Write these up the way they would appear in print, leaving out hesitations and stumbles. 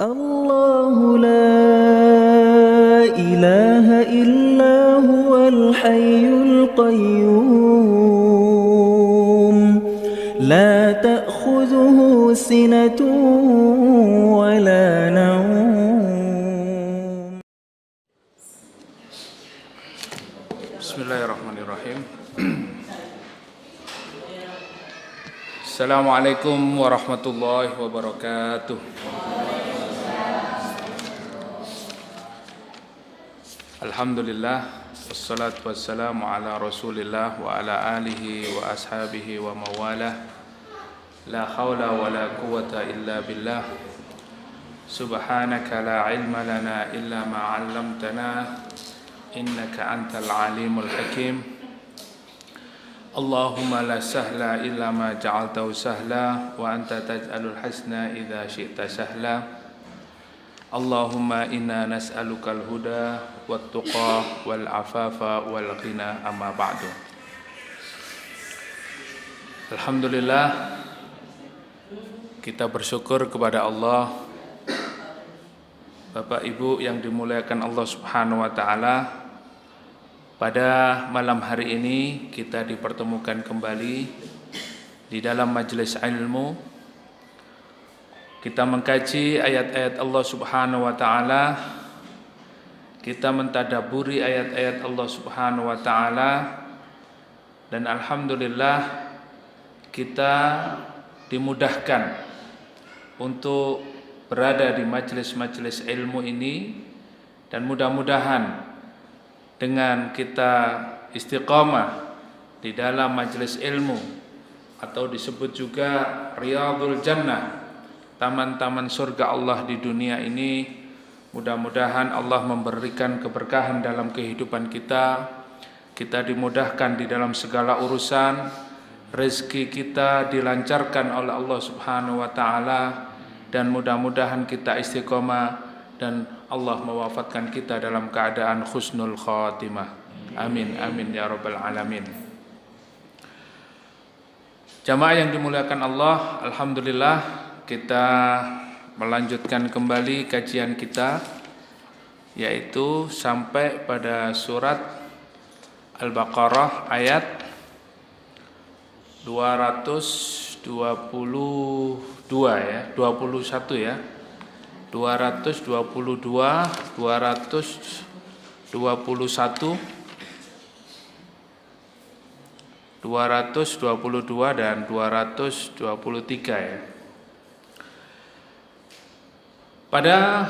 الله لا إله إلا هو الحي القيوم لا تأخذه سنة ولا نوم. بسم الله الرحمن الرحيم. Assalamualaikum warahmatullahi wabarakatuh. Alhamdulillah, wassalatu wassalamu ala rasulillah wa ala alihi wa ashabihi wa mawalah. La hawla wa la quwata illa billah. Subhanaka la ilma lana illa ma 'allamtana, innaka antal alimul hakim. Allahumma la sahla illa ma ja'altahu sahla wa anta taj'alul hasna idza syi'ta sahla. Allahumma inna nas'alukal huda wat tuqa wal afafa wal ghina, amma ba'du. Alhamdulillah, kita bersyukur kepada Allah. Bapak Ibu yang dimuliakan Allah Subhanahu wa taala, pada malam hari ini kita dipertemukan kembali di dalam majelis ilmu. Kita mengkaji ayat-ayat Allah Subhanahu wa taala. Kita mentadaburi ayat-ayat Allah Subhanahu wa taala, dan alhamdulillah kita dimudahkan untuk berada di majelis-majelis ilmu ini, dan mudah-mudahan dengan kita istiqamah di dalam majelis ilmu, atau disebut juga Riyadhul Jannah, taman-taman surga Allah di dunia ini, mudah-mudahan Allah memberikan keberkahan dalam kehidupan kita. Kita dimudahkan di dalam segala urusan, rezeki kita dilancarkan oleh Allah Subhanahu wa taala, dan mudah-mudahan kita istiqamah dan Allah mewafatkan kita dalam keadaan husnul khatimah. Amin, amin ya rabbal alamin. Jamaah yang dimuliakan Allah, alhamdulillah kita melanjutkan kembali kajian kita, yaitu sampai pada surat Al-Baqarah ayat 222 ya, 21 ya. 222, 221, 222 dan 223 ya. Pada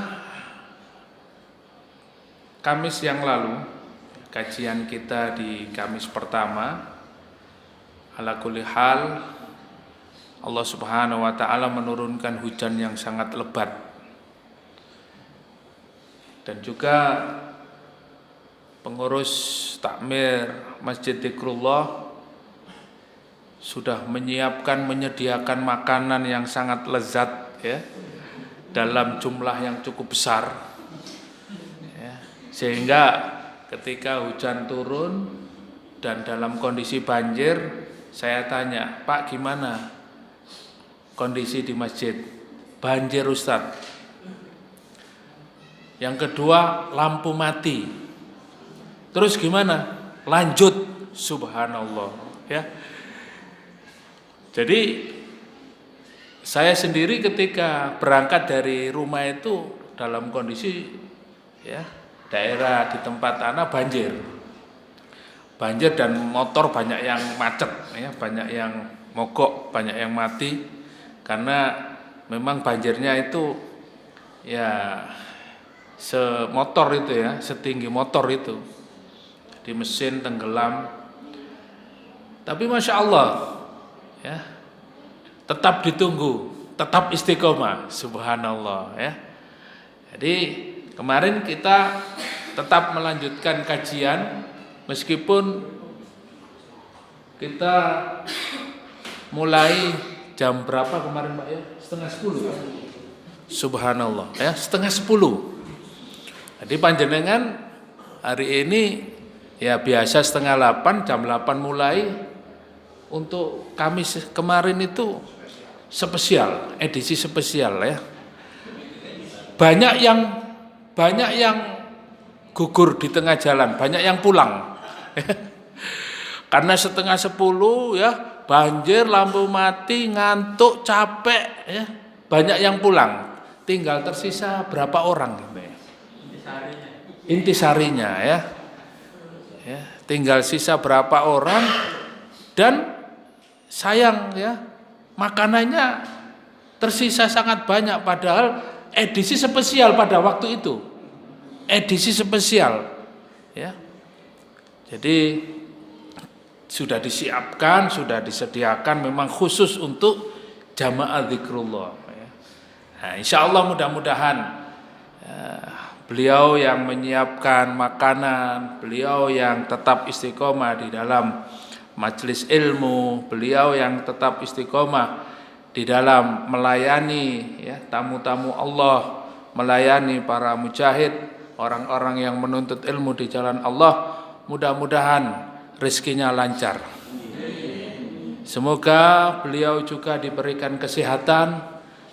Kamis yang lalu, kajian kita di Kamis pertama, ala kulli hal Allah Subhanahu wa taala menurunkan hujan yang sangat lebat. Dan juga pengurus takmir Masjid Dzikrullah sudah menyediakan makanan yang sangat lezat ya, dalam jumlah yang cukup besar ya, sehingga ketika hujan turun dan dalam kondisi banjir, saya tanya, "Pak, gimana kondisi di masjid?" "Banjir, Ustadz." Yang kedua, lampu mati. "Terus gimana?" "Lanjut." Subhanallah ya. Jadi saya sendiri ketika berangkat dari rumah itu dalam kondisi ya, daerah di tempat tanah banjir dan motor banyak yang macet ya, banyak yang mogok, banyak yang mati, karena memang banjirnya itu ya semotor itu ya, setinggi motor itu, di mesin tenggelam. Tapi masya Allah ya, tetap ditunggu, tetap istiqomah, subhanallah ya. Jadi kemarin kita tetap melanjutkan kajian, meskipun kita mulai jam berapa kemarin Pak ya? 9:30 ya? Subhanallah ya, 9:30. Jadi panjenengan hari ini ya biasa 7:30, jam 8 mulai. Untuk Kamis kemarin itu spesial, edisi spesial ya. banyak yang gugur di tengah jalan, banyak yang pulang. Karena 9:30 ya, banjir, lampu mati, ngantuk, capek ya, banyak yang pulang. Tinggal tersisa berapa orang gitu ya. Intisarinya ya. Ya, tinggal sisa berapa orang dan sayang ya, makanannya tersisa sangat banyak padahal edisi spesial pada waktu itu. Edisi spesial ya. Jadi sudah disiapkan, sudah disediakan memang khusus untuk jamaah zikrullah ya. Nah, insyaallah mudah-mudahan beliau yang menyiapkan makanan, beliau yang tetap istiqomah di dalam majelis ilmu, beliau yang tetap istiqomah di dalam melayani ya, tamu-tamu Allah, melayani para mujahid, orang-orang yang menuntut ilmu di jalan Allah, mudah-mudahan rezekinya lancar. Semoga beliau juga diberikan kesehatan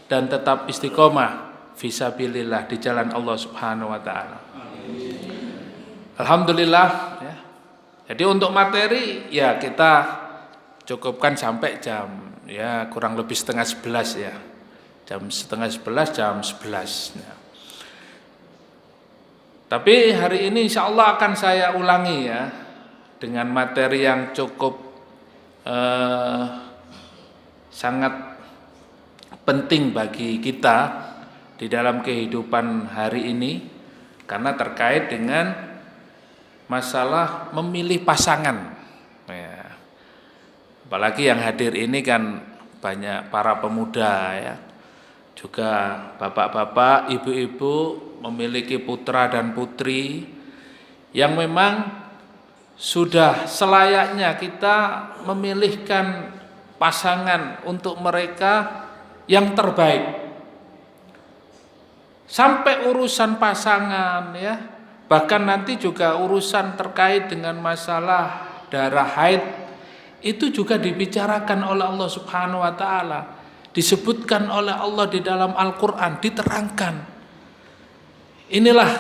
dan tetap istiqomah fisabilillah di jalan Allah Subhanahu wa taala. Alhamdulillah ya. Jadi untuk materi ya kita cukupkan sampai jam ya kurang lebih 10:30 ya. Jam 10:30, jam 11 ya. Tapi hari ini insyaallah akan saya ulangi ya dengan materi yang cukup sangat penting bagi kita di dalam kehidupan hari ini karena terkait dengan masalah memilih pasangan ya. Apalagi yang hadir ini kan banyak para pemuda ya, juga bapak-bapak, ibu-ibu memiliki putra dan putri yang memang sudah selayaknya kita memilihkan pasangan untuk mereka yang terbaik. Sampai urusan pasangan ya, bahkan nanti juga urusan terkait dengan masalah darah haid itu juga dibicarakan oleh Allah Subhanahu wa taala, disebutkan oleh Allah di dalam Al-Qur'an, diterangkan. Inilah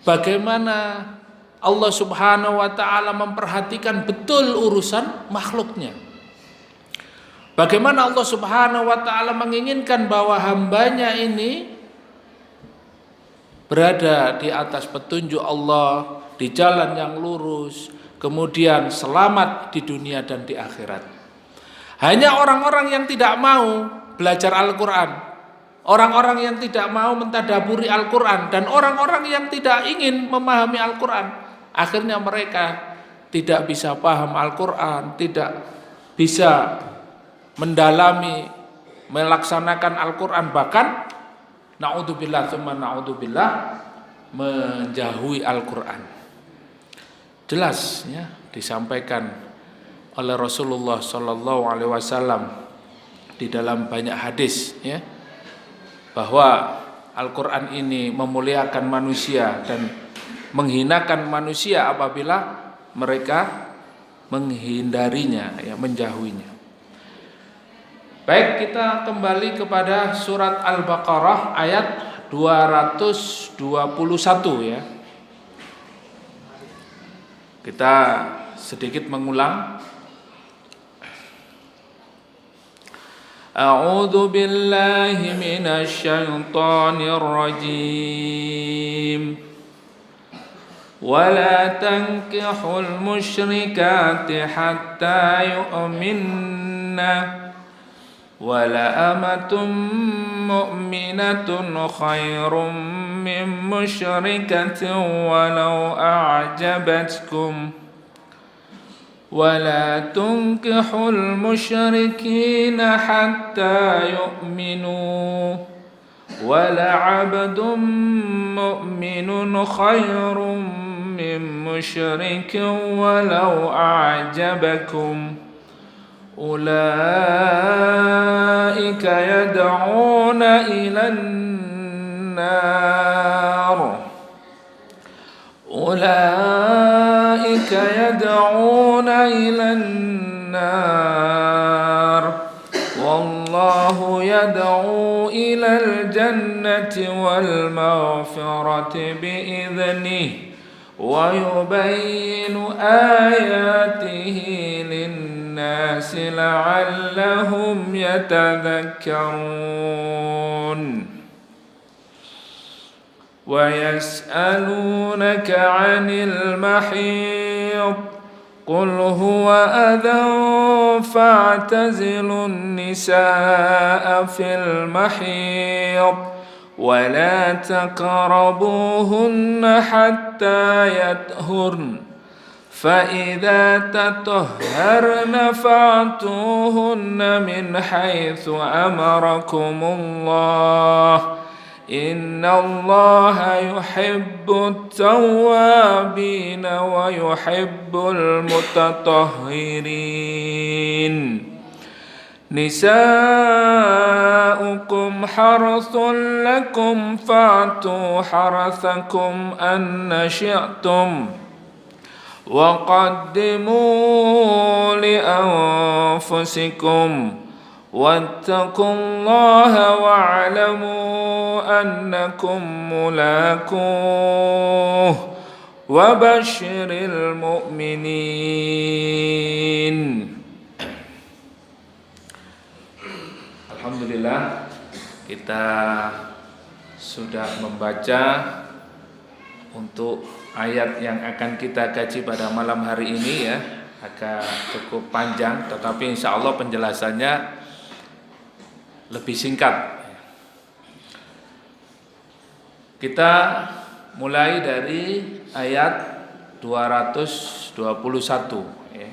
bagaimana Allah Subhanahu wa taala memperhatikan betul urusan makhluknya. Bagaimana Allah Subhanahu wa taala menginginkan bahwa hambanya ini berada di atas petunjuk Allah, di jalan yang lurus, kemudian selamat di dunia dan di akhirat. Hanya orang-orang yang tidak mau belajar Al-Qur'an, orang-orang yang tidak mau mentadaburi Al-Qur'an, dan orang-orang yang tidak ingin memahami Al-Qur'an, akhirnya mereka tidak bisa paham Al-Qur'an, tidak bisa mendalami, melaksanakan Al-Qur'an, bahkan naudzubillah tsumma naudzubillah menjauhi Al-Qur'an. Jelas ya disampaikan oleh Rasulullah sallallahu alaihi wasallam di dalam banyak hadis ya, bahwa Al-Qur'an ini memuliakan manusia dan menghinakan manusia apabila mereka menghindarinya ya, menjauhinya. Baik, kita kembali kepada surat Al-Baqarah ayat 221 ya. Kita sedikit mengulang. A'udzu billahi minasy syaithanir rajim. Wala tankihul musyrikati hatta yu'minna wala amatun mu'minatun khairum min musyrikatin walau a'jabatkum wala tunkihul musyrikina hatta yu'minu wala 'abdun mu'minun khairum min musyrikin walau a'jabakum ulaika yad'una ilan nar ulaika yad'una ilan nar wallahu يدعو إلى الجنة والمغفرة بإذنه ويبين آياته للناس لعلهم يتذكرون ويسألونك عن المحيض قل هو أذى فاعتزلوا النساء في المحيض ولا تقربوهن حتى يطهرن فإذا تطهرن فأتوهن من حيث أمركم الله إن الله يحب التوابين ويحب المتطهرين نساؤكم حرث لكم فأتوا حرثكم أن شئتم وقدموا لأنفسكم واتقوا الله واعلموا أنكم ملاقوه وبشر المؤمنين. Alhamdulillah, kita sudah membaca untuk ayat yang akan kita kaji pada malam hari ini ya, agak cukup panjang, tetapi insya Allah penjelasannya lebih singkat. Kita mulai dari ayat 221 ya.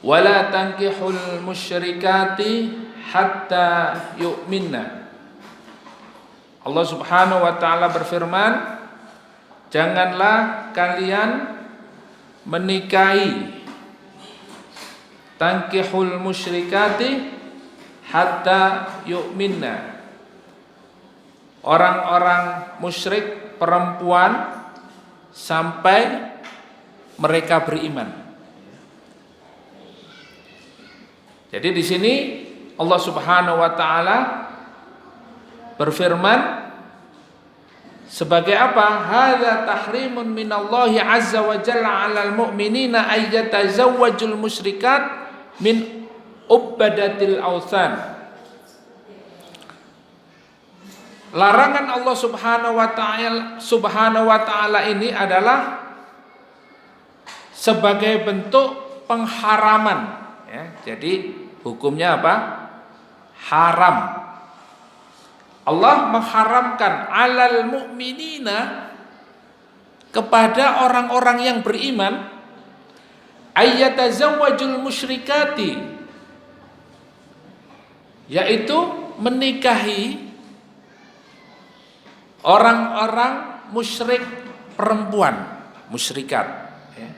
Wala tankihul musyrikati hatta yu'minna. Allah Subhanahu wa taala berfirman, janganlah kalian menikahi tankihul musyrikati hatta yu'minna. Orang-orang musyrik perempuan sampai mereka beriman. Jadi di sini Allah Subhanahu wa taala berfirman sebagai apa? Hadza tahrimun minallahi azza wa jalla 'alal mu'minina ay yatazawwajul musyrikat min ubadatil authan. Larangan Allah Subhanahu wa taala ini adalah sebagai bentuk pengharaman ya. Jadi hukumnya apa? Haram. Allah mengharamkan 'alal mu'minina kepada orang-orang yang beriman ayyatazawwajul musyrikati, yaitu menikahi orang-orang musyrik perempuan, musyrikat ya.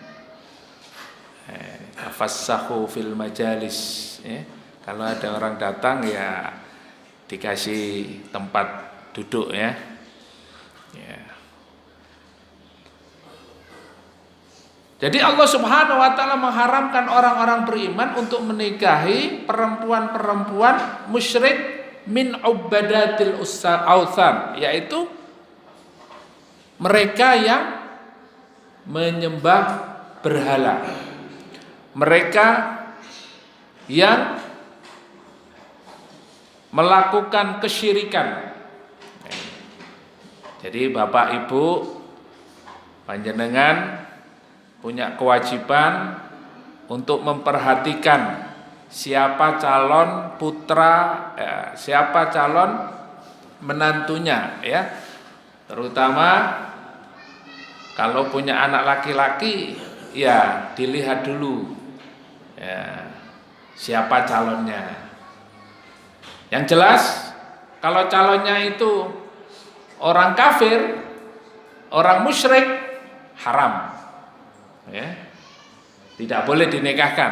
Fassahu fil majalis ya. Kalau ada orang datang ya dikasih tempat duduk ya. Ya. Jadi Allah Subhanahu wa taala mengharamkan orang-orang beriman untuk menikahi perempuan-perempuan musyrik min ubadatil authan, yaitu mereka yang menyembah berhala, mereka yang melakukan kesyirikan. Jadi Bapak Ibu panjenengan punya kewajiban untuk memperhatikan siapa calon putra, siapa calon menantunya ya. Terutama kalau punya anak laki-laki ya dilihat dulu ya, siapa calonnya. Yang jelas kalau calonnya itu orang kafir, orang musyrik, haram ya. Tidak boleh dinikahkan.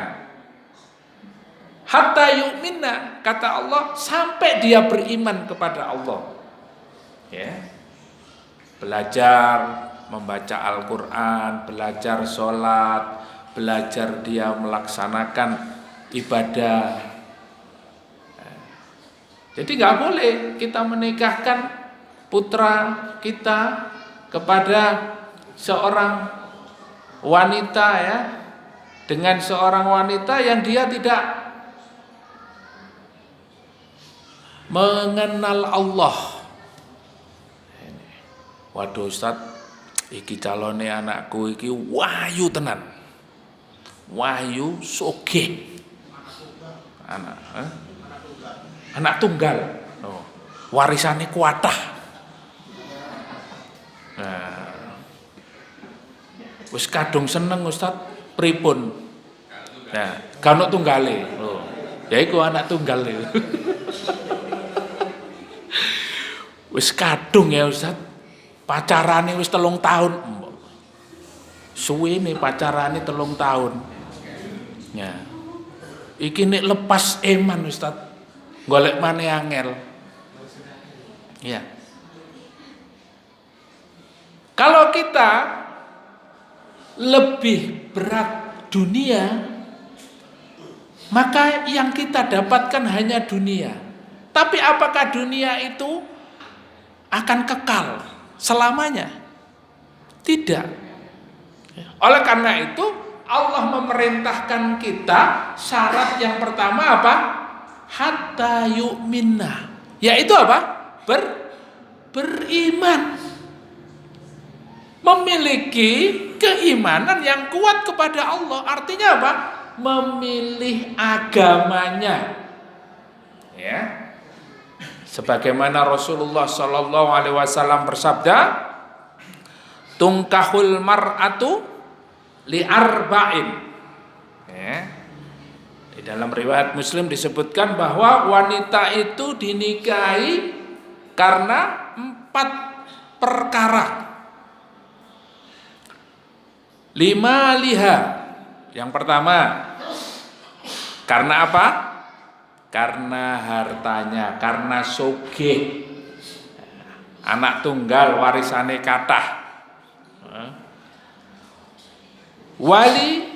Hatta yu'minna, kata Allah, sampai dia beriman kepada Allah ya. Belajar membaca Al-Quran, belajar sholat, belajar dia melaksanakan ibadah Jadi nggak boleh kita menikahkan putra kita kepada seorang wanita ya, dengan seorang wanita yang dia tidak mengenal Allah. Waduh Ustaz, iki calone anakku iki wahyu tenan. Wahyu sogeh. Anak tunggal. Oh, warisane kuatah. Nah, wis kadung seneng Ustaz, pripun? Nah, kan tunggale. Oh, ya iku anak tunggal itu. Wis kadung ya Ustaz. Pacarane wis 3 tahun. Suwene pacarane 3 tahun. Ya. Iki nek lepas eman Ustaz. Golek maneh angel. Ya. Kalau kita lebih berat dunia, maka yang kita dapatkan hanya dunia. Tapi apakah dunia itu akan kekal selamanya? Tidak. Oleh karena itu Allah memerintahkan kita, syarat yang pertama apa? Hatta yu'minna. Yaitu apa? Beriman. Memiliki keimanan yang kuat kepada Allah. Artinya apa? Memilih agamanya. Ya. Sebagaimana Rasulullah sallallahu alaihi wasallam bersabda, "Tungkahul mar'atu li arba'in." Ya. Di dalam riwayat Muslim disebutkan bahwa wanita itu dinikahi karena 4 perkara. 5 liha. Yang pertama, karena apa? Karena hartanya, karena sogeh. Anak tunggal warisane kathah. Wali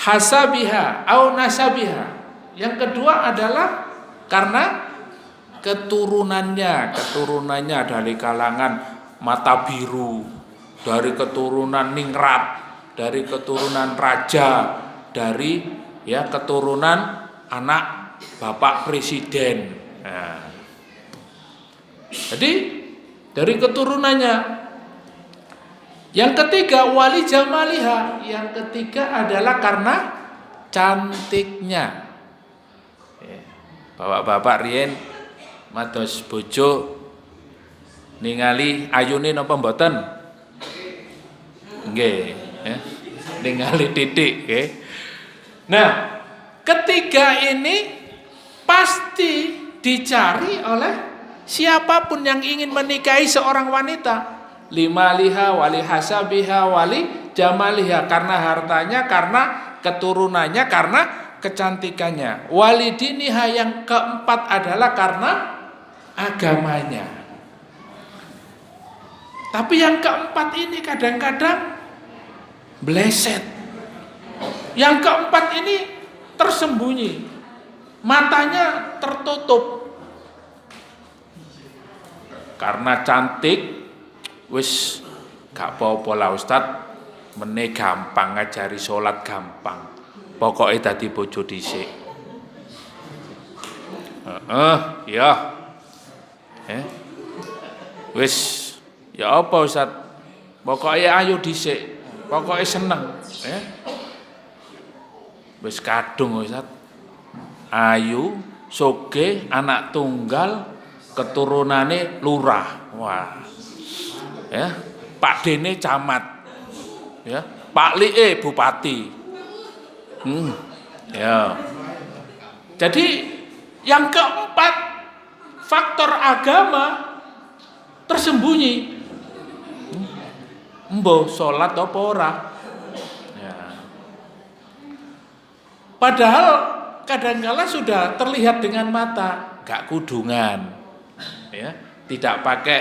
hasabiha au nasabiha. Yang kedua adalah karena keturunannya dari kalangan mata biru, dari keturunan ningrat, dari keturunan raja, dari keturunan anak bapak presiden. Nah, jadi dari keturunannya. Yang ketiga wali jamaliha. Yang ketiga adalah karena cantiknya. Bapak-bapak riyen mados bojo ningali ayune napa mboten? Nggih, ningali titik, nggih. Nah, ketiga ini pasti dicari oleh siapapun yang ingin menikahi seorang wanita. 5 liha, wali hasabiha, wali jamaliha. Karena hartanya, karena keturunannya, karena kecantikannya. Wali diniha, yang keempat adalah karena agamanya. Tapi yang keempat ini kadang-kadang bleset. Yang keempat ini tersembunyi, matanya tertutup. Karena cantik, wis gak apa-apa lah Ustaz, meneh gampang ngajari sholat gampang. Pokoknya dadi bojo dhisik. Ya. Wis ya apa Ustaz? Pokoknya ayo dhisik. Pokoknya seneng, Wis kadung Ustaz. Ayu, sogeh, anak tunggal, keturunane lurah. Wah. Pak Dene camat. Pak Lie bupati. Jadi yang keempat, faktor agama tersembunyi. Mbah salat apa ora? Padahal kadang-kala sudah terlihat dengan mata, gak kudungan. Tidak pakai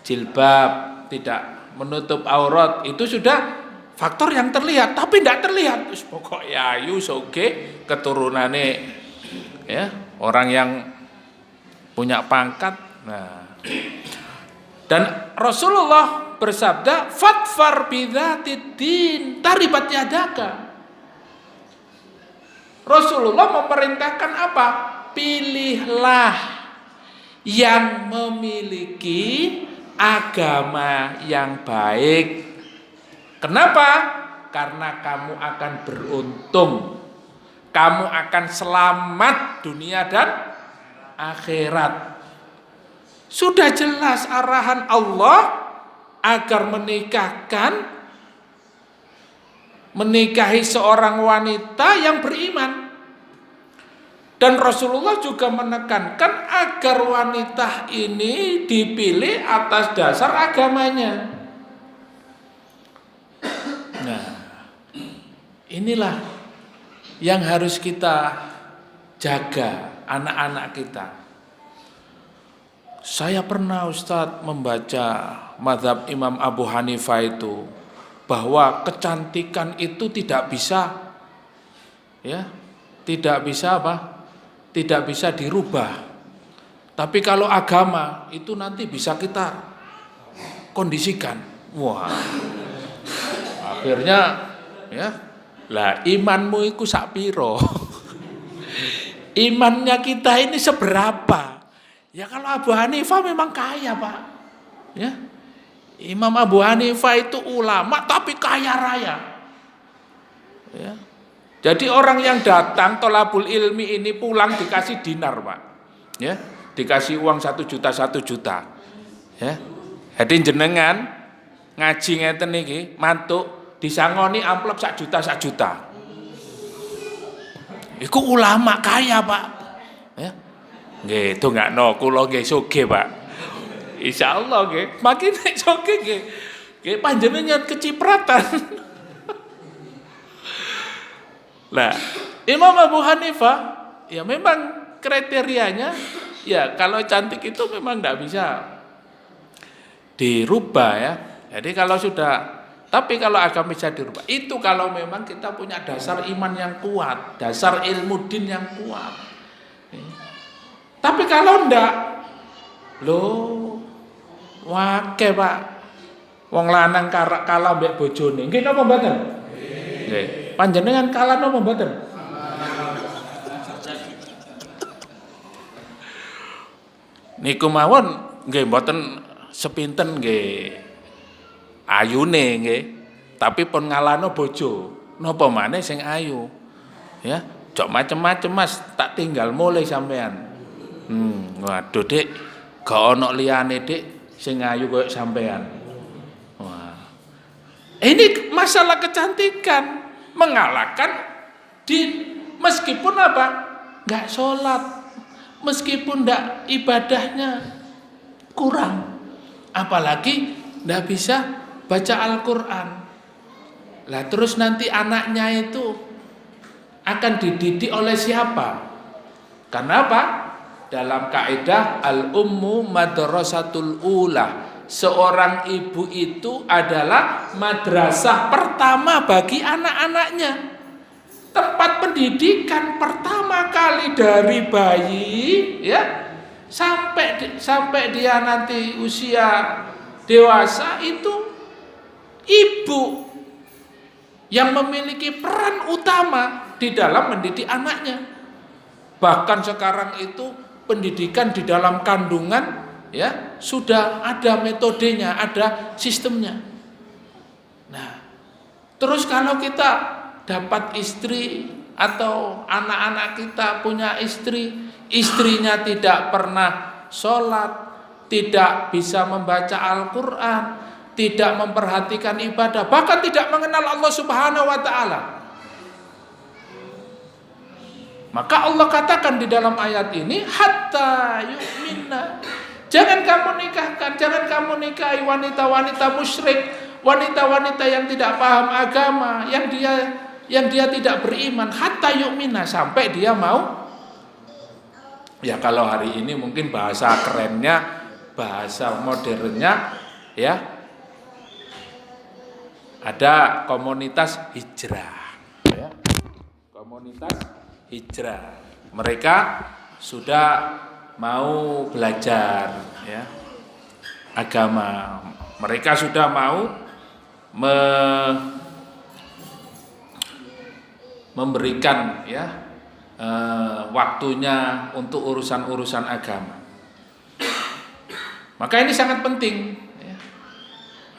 jilbab, tidak menutup aurat, itu sudah faktor yang terlihat. Tapi tidak terlihat, pokoknya ayu, soge, keturunane ya, orang yang punya pangkat. Nah, dan Rasulullah bersabda, "Fatfar bidzatiddin, taribat yadaka." Rasulullah memerintahkan apa? Pilihlah yang memiliki agama yang baik. Kenapa? Karena kamu akan beruntung. Kamu akan selamat dunia dan akhirat. Sudah jelas arahan Allah agar menikahi seorang wanita yang beriman. Dan Rasulullah juga menekankan agar wanita ini dipilih atas dasar agamanya. Nah, inilah yang harus kita jaga anak-anak kita. Saya pernah Ustadz membaca mazhab Imam Abu Hanifah itu, bahwa kecantikan itu tidak bisa, ya, tidak bisa apa? Tidak bisa dirubah. Tapi kalau agama itu nanti bisa kita kondisikan. Wah, akhirnya ya, lah imanmu itu sak piro? Imannya kita ini seberapa? Ya kalau Abu Hanifah memang kaya, Pak. Ya. Imam Abu Hanifah itu ulama tapi kaya raya. Ya. Jadi orang yang datang tolabul ilmi ini pulang dikasih dinar, Pak. Ya, dikasih uang 1 juta 1 juta. Ya. Jadi jenengan ngaji ngeten niki mantuk disangoni amplop 1 juta 1 juta. Iku ulama kaya, Pak. Ya. Nggih, dongakno kula nggih sugih, Pak. Insyaallah nggih, makin nek sugih nggih. Nggih panjenengan kecipratan. Lah, Imam Abu Hanifah ya memang kriterianya ya kalau cantik itu memang enggak bisa dirubah ya. Jadi kalau sudah, tapi kalau agama bisa dirubah. Itu kalau memang kita punya dasar iman yang kuat, dasar ilmu din yang kuat. Tapi kalau ndak, loh, wake Pak, wong lanang kalah mbek bojone. Nggih napa mboten? Nggih. Panjenengan kalah napa mboten? Niku mawon nggih mboten sepinten nggih ayune nggih, tapi pun ngalahno bojo. Napa maneh sing ayu. Ya, jok macem-macem Mas, tak tinggal mulai sampean. Waduh Dik, gak ono liyane Dik sing ayu koyo sampean. Wah. Ini masalah kecantikan mengalahkan din, meskipun apa? Enggak sholat, meskipun enggak ibadahnya kurang, apalagi enggak bisa baca Al-Quran. Lah terus nanti anaknya itu akan dididik oleh siapa? Karena apa? Dalam kaidah al-ummu madrasatul ula, seorang ibu itu adalah madrasah pertama bagi anak-anaknya, tempat pendidikan pertama kali dari bayi ya sampai dia nanti usia dewasa. Itu ibu yang memiliki peran utama di dalam mendidik anaknya. Bahkan sekarang itu pendidikan di dalam kandungan ya sudah ada metodenya, ada sistemnya. Nah, terus kalau kita dapat istri atau anak-anak kita punya istri, istrinya tidak pernah sholat, tidak bisa membaca Al-Quran, tidak memperhatikan ibadah, bahkan tidak mengenal Allah Subhanahu wa Ta'ala, maka Allah katakan di dalam ayat ini hatta yu'minna. Jangan kamu nikahkan, jangan kamu nikahi wanita-wanita musyrik, wanita-wanita yang tidak paham agama, yang dia tidak beriman, hatta yu'minna, sampai dia mau. Ya kalau hari ini mungkin bahasa kerennya, bahasa modernnya ya, ada komunitas hijrah ya. Komunitas hijrah. mereka sudah mau belajar ya agama. Mereka sudah mau memberikan ya waktunya untuk urusan-urusan agama. Maka ini sangat penting ya.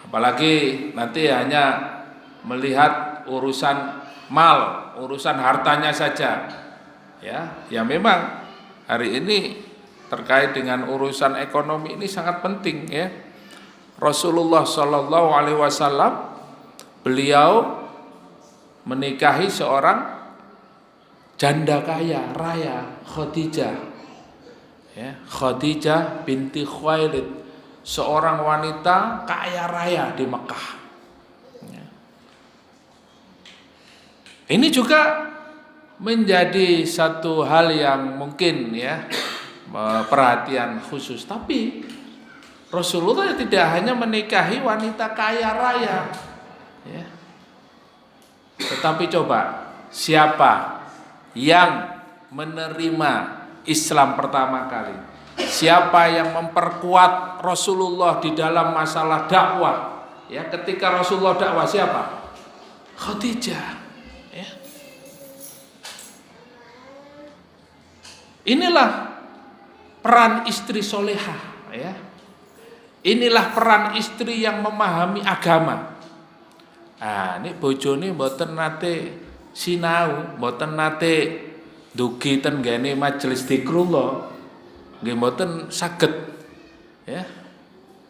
Apalagi nanti hanya melihat urusan mal, urusan hartanya saja ya. Ya memang hari ini terkait dengan urusan ekonomi ini sangat penting ya. Rasulullah Shallallahu Alaihi Wasallam beliau menikahi seorang janda kaya raya, Khadijah ya, Khadijah binti Khuwailid, seorang wanita kaya raya di Mekah ya. Ini juga menjadi satu hal yang mungkin ya perhatian khusus. Tapi Rasulullah tidak hanya menikahi wanita kaya raya ya. Tetapi coba siapa yang menerima Islam pertama kali? Siapa yang memperkuat Rasulullah di dalam masalah dakwah? Ya, ketika Rasulullah dakwah siapa? Khadijah. Ya. Inilah peran istri solehah. Ya. Inilah peran istri yang memahami agama. Nah, ini bojone mboten nate sinau, mboten nate dugi ten gene majelis zikrullah, nggih mboten saged ya.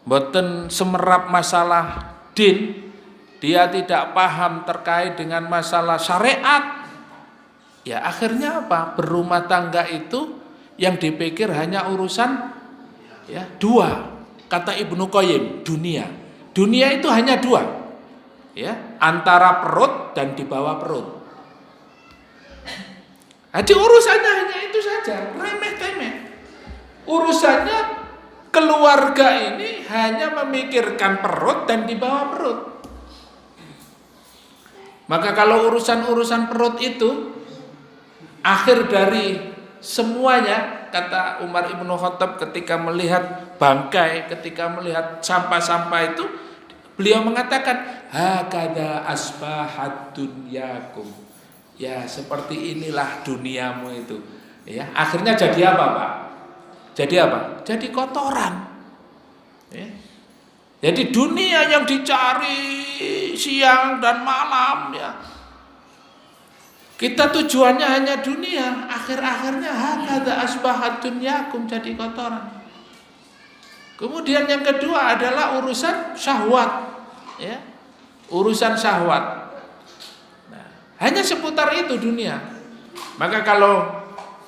Mboten semerap masalah din, dia tidak paham terkait dengan masalah syariat. Ya akhirnya apa? Berumah tangga itu yang dipikir hanya urusan ya dua. Kata Ibnu Qayyim, dunia. Dunia itu hanya dua. Ya, antara perut dan di bawah perut. Jadi urusannya hanya itu saja, remeh-temeh. Urusannya keluarga ini hanya memikirkan perut dan di bawah perut. Maka kalau urusan-urusan perut itu akhir dari semuanya, kata Umar Ibn Khattab ketika melihat bangkai, ketika melihat sampah-sampah itu, beliau mengatakan, hakada asbahat dunyakum. Ya, seperti inilah duniamu itu. Ya, akhirnya jadi apa, Pak? Jadi apa? Jadi kotoran. Ya. Jadi dunia yang dicari siang dan malam ya. Kita tujuannya hanya dunia, akhir-akhirnya hakada asbahat dunyakum, jadi kotoran. Kemudian yang kedua adalah urusan syahwat. Ya, urusan syahwat. Nah, hanya seputar itu dunia. Maka kalau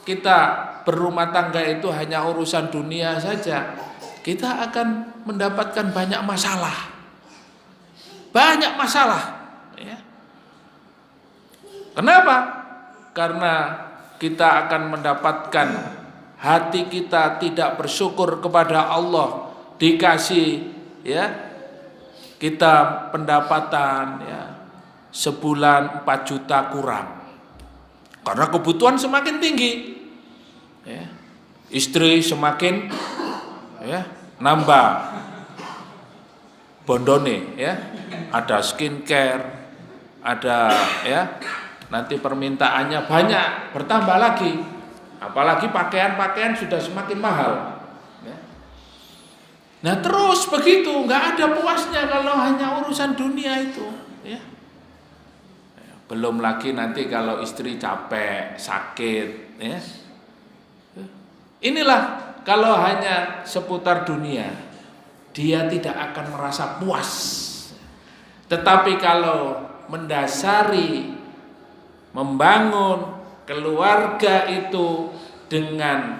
kita berumah tangga itu hanya urusan dunia saja, kita akan mendapatkan banyak masalah. Banyak masalah. Ya. Kenapa? Karena kita akan mendapatkan hati kita tidak bersyukur kepada Allah, dikasih ya kita pendapatan ya sebulan 4 juta kurang karena kebutuhan semakin tinggi ya. Istri semakin ya nambah bondone ya, ada skincare, ada ya nanti permintaannya banyak, bertambah lagi, apalagi pakaian-pakaian sudah semakin mahal. Nah terus begitu, nggak ada puasnya kalau hanya urusan dunia itu. Ya. Belum lagi nanti kalau istri capek, sakit. Ya. Inilah kalau hanya seputar dunia, dia tidak akan merasa puas. Tetapi kalau mendasari, membangun keluarga itu dengan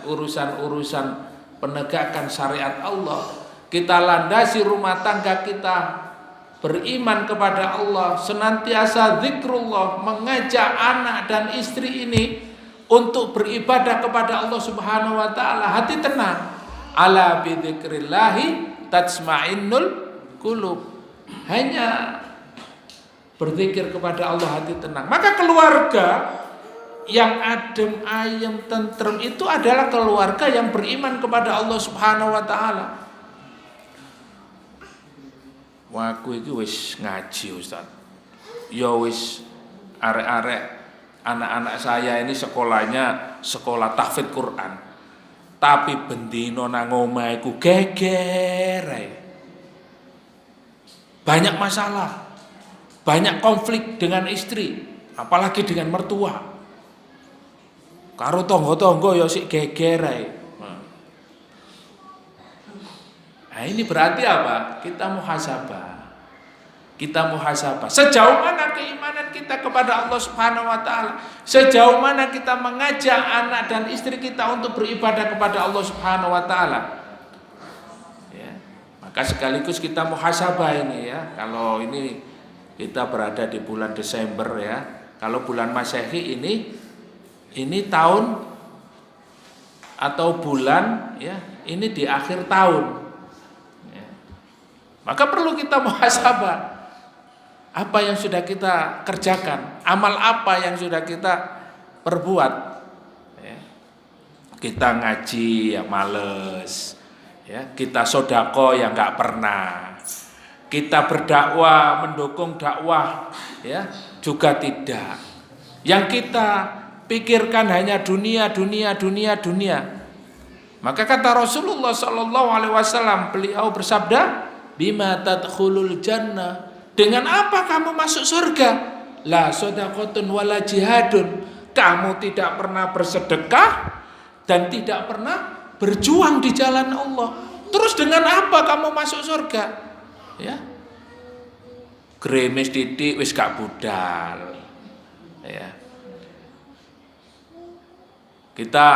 urusan-urusan penegakan syariat Allah, kita landasi rumah tangga kita beriman kepada Allah, senantiasa zikrullah, mengajak anak dan istri ini untuk beribadah kepada Allah Subhanahu wa taala, hati tenang. Ala bidzikrillahi tatma'innul qulub. Hanya berzikir kepada Allah hati tenang. Maka keluarga yang adem, ayem, tentrem itu adalah keluarga yang beriman kepada Allah Subhanahu wa taala. Wah, aku iki wis ngaji, Ustaz. Ya wis arek-arek anak-anak saya ini sekolahnya sekolah tahfidz Quran. Tapi bendino nang omah iku geger ae. Banyak masalah. Banyak konflik dengan istri, apalagi dengan mertua. Karo tonggo-tonggo ya sik geger ae. Nah, ini berarti apa? Kita muhasabah. Kita muhasabah. Sejauh mana keimanan kita kepada Allah Subhanahu wa taala? Sejauh mana kita mengajak anak dan istri kita untuk beribadah kepada Allah Subhanahu wa taala? Ya. Maka sekaligus kita muhasabah ini ya. Kalau ini kita berada di bulan Desember ya. Kalau bulan Masehi ini tahun atau bulan ya, ini di akhir tahun ya. Maka perlu kita muhasabah. Apa yang sudah kita kerjakan, amal apa yang sudah kita perbuat ya. Kita ngaji ya males ya. Kita sodako yang gak pernah. Kita berdakwah, mendukung dakwah ya, juga tidak. Yang kita pikirkan hanya dunia. Maka kata Rasulullah SAW, beliau bersabda, bima tadkhulul jannah, dengan apa kamu masuk surga? La shadaqatun wala jihadun, kamu tidak pernah bersedekah dan tidak pernah berjuang di jalan Allah. Terus dengan apa kamu masuk surga? Ya, gremes titik wis gak budal ya. Kita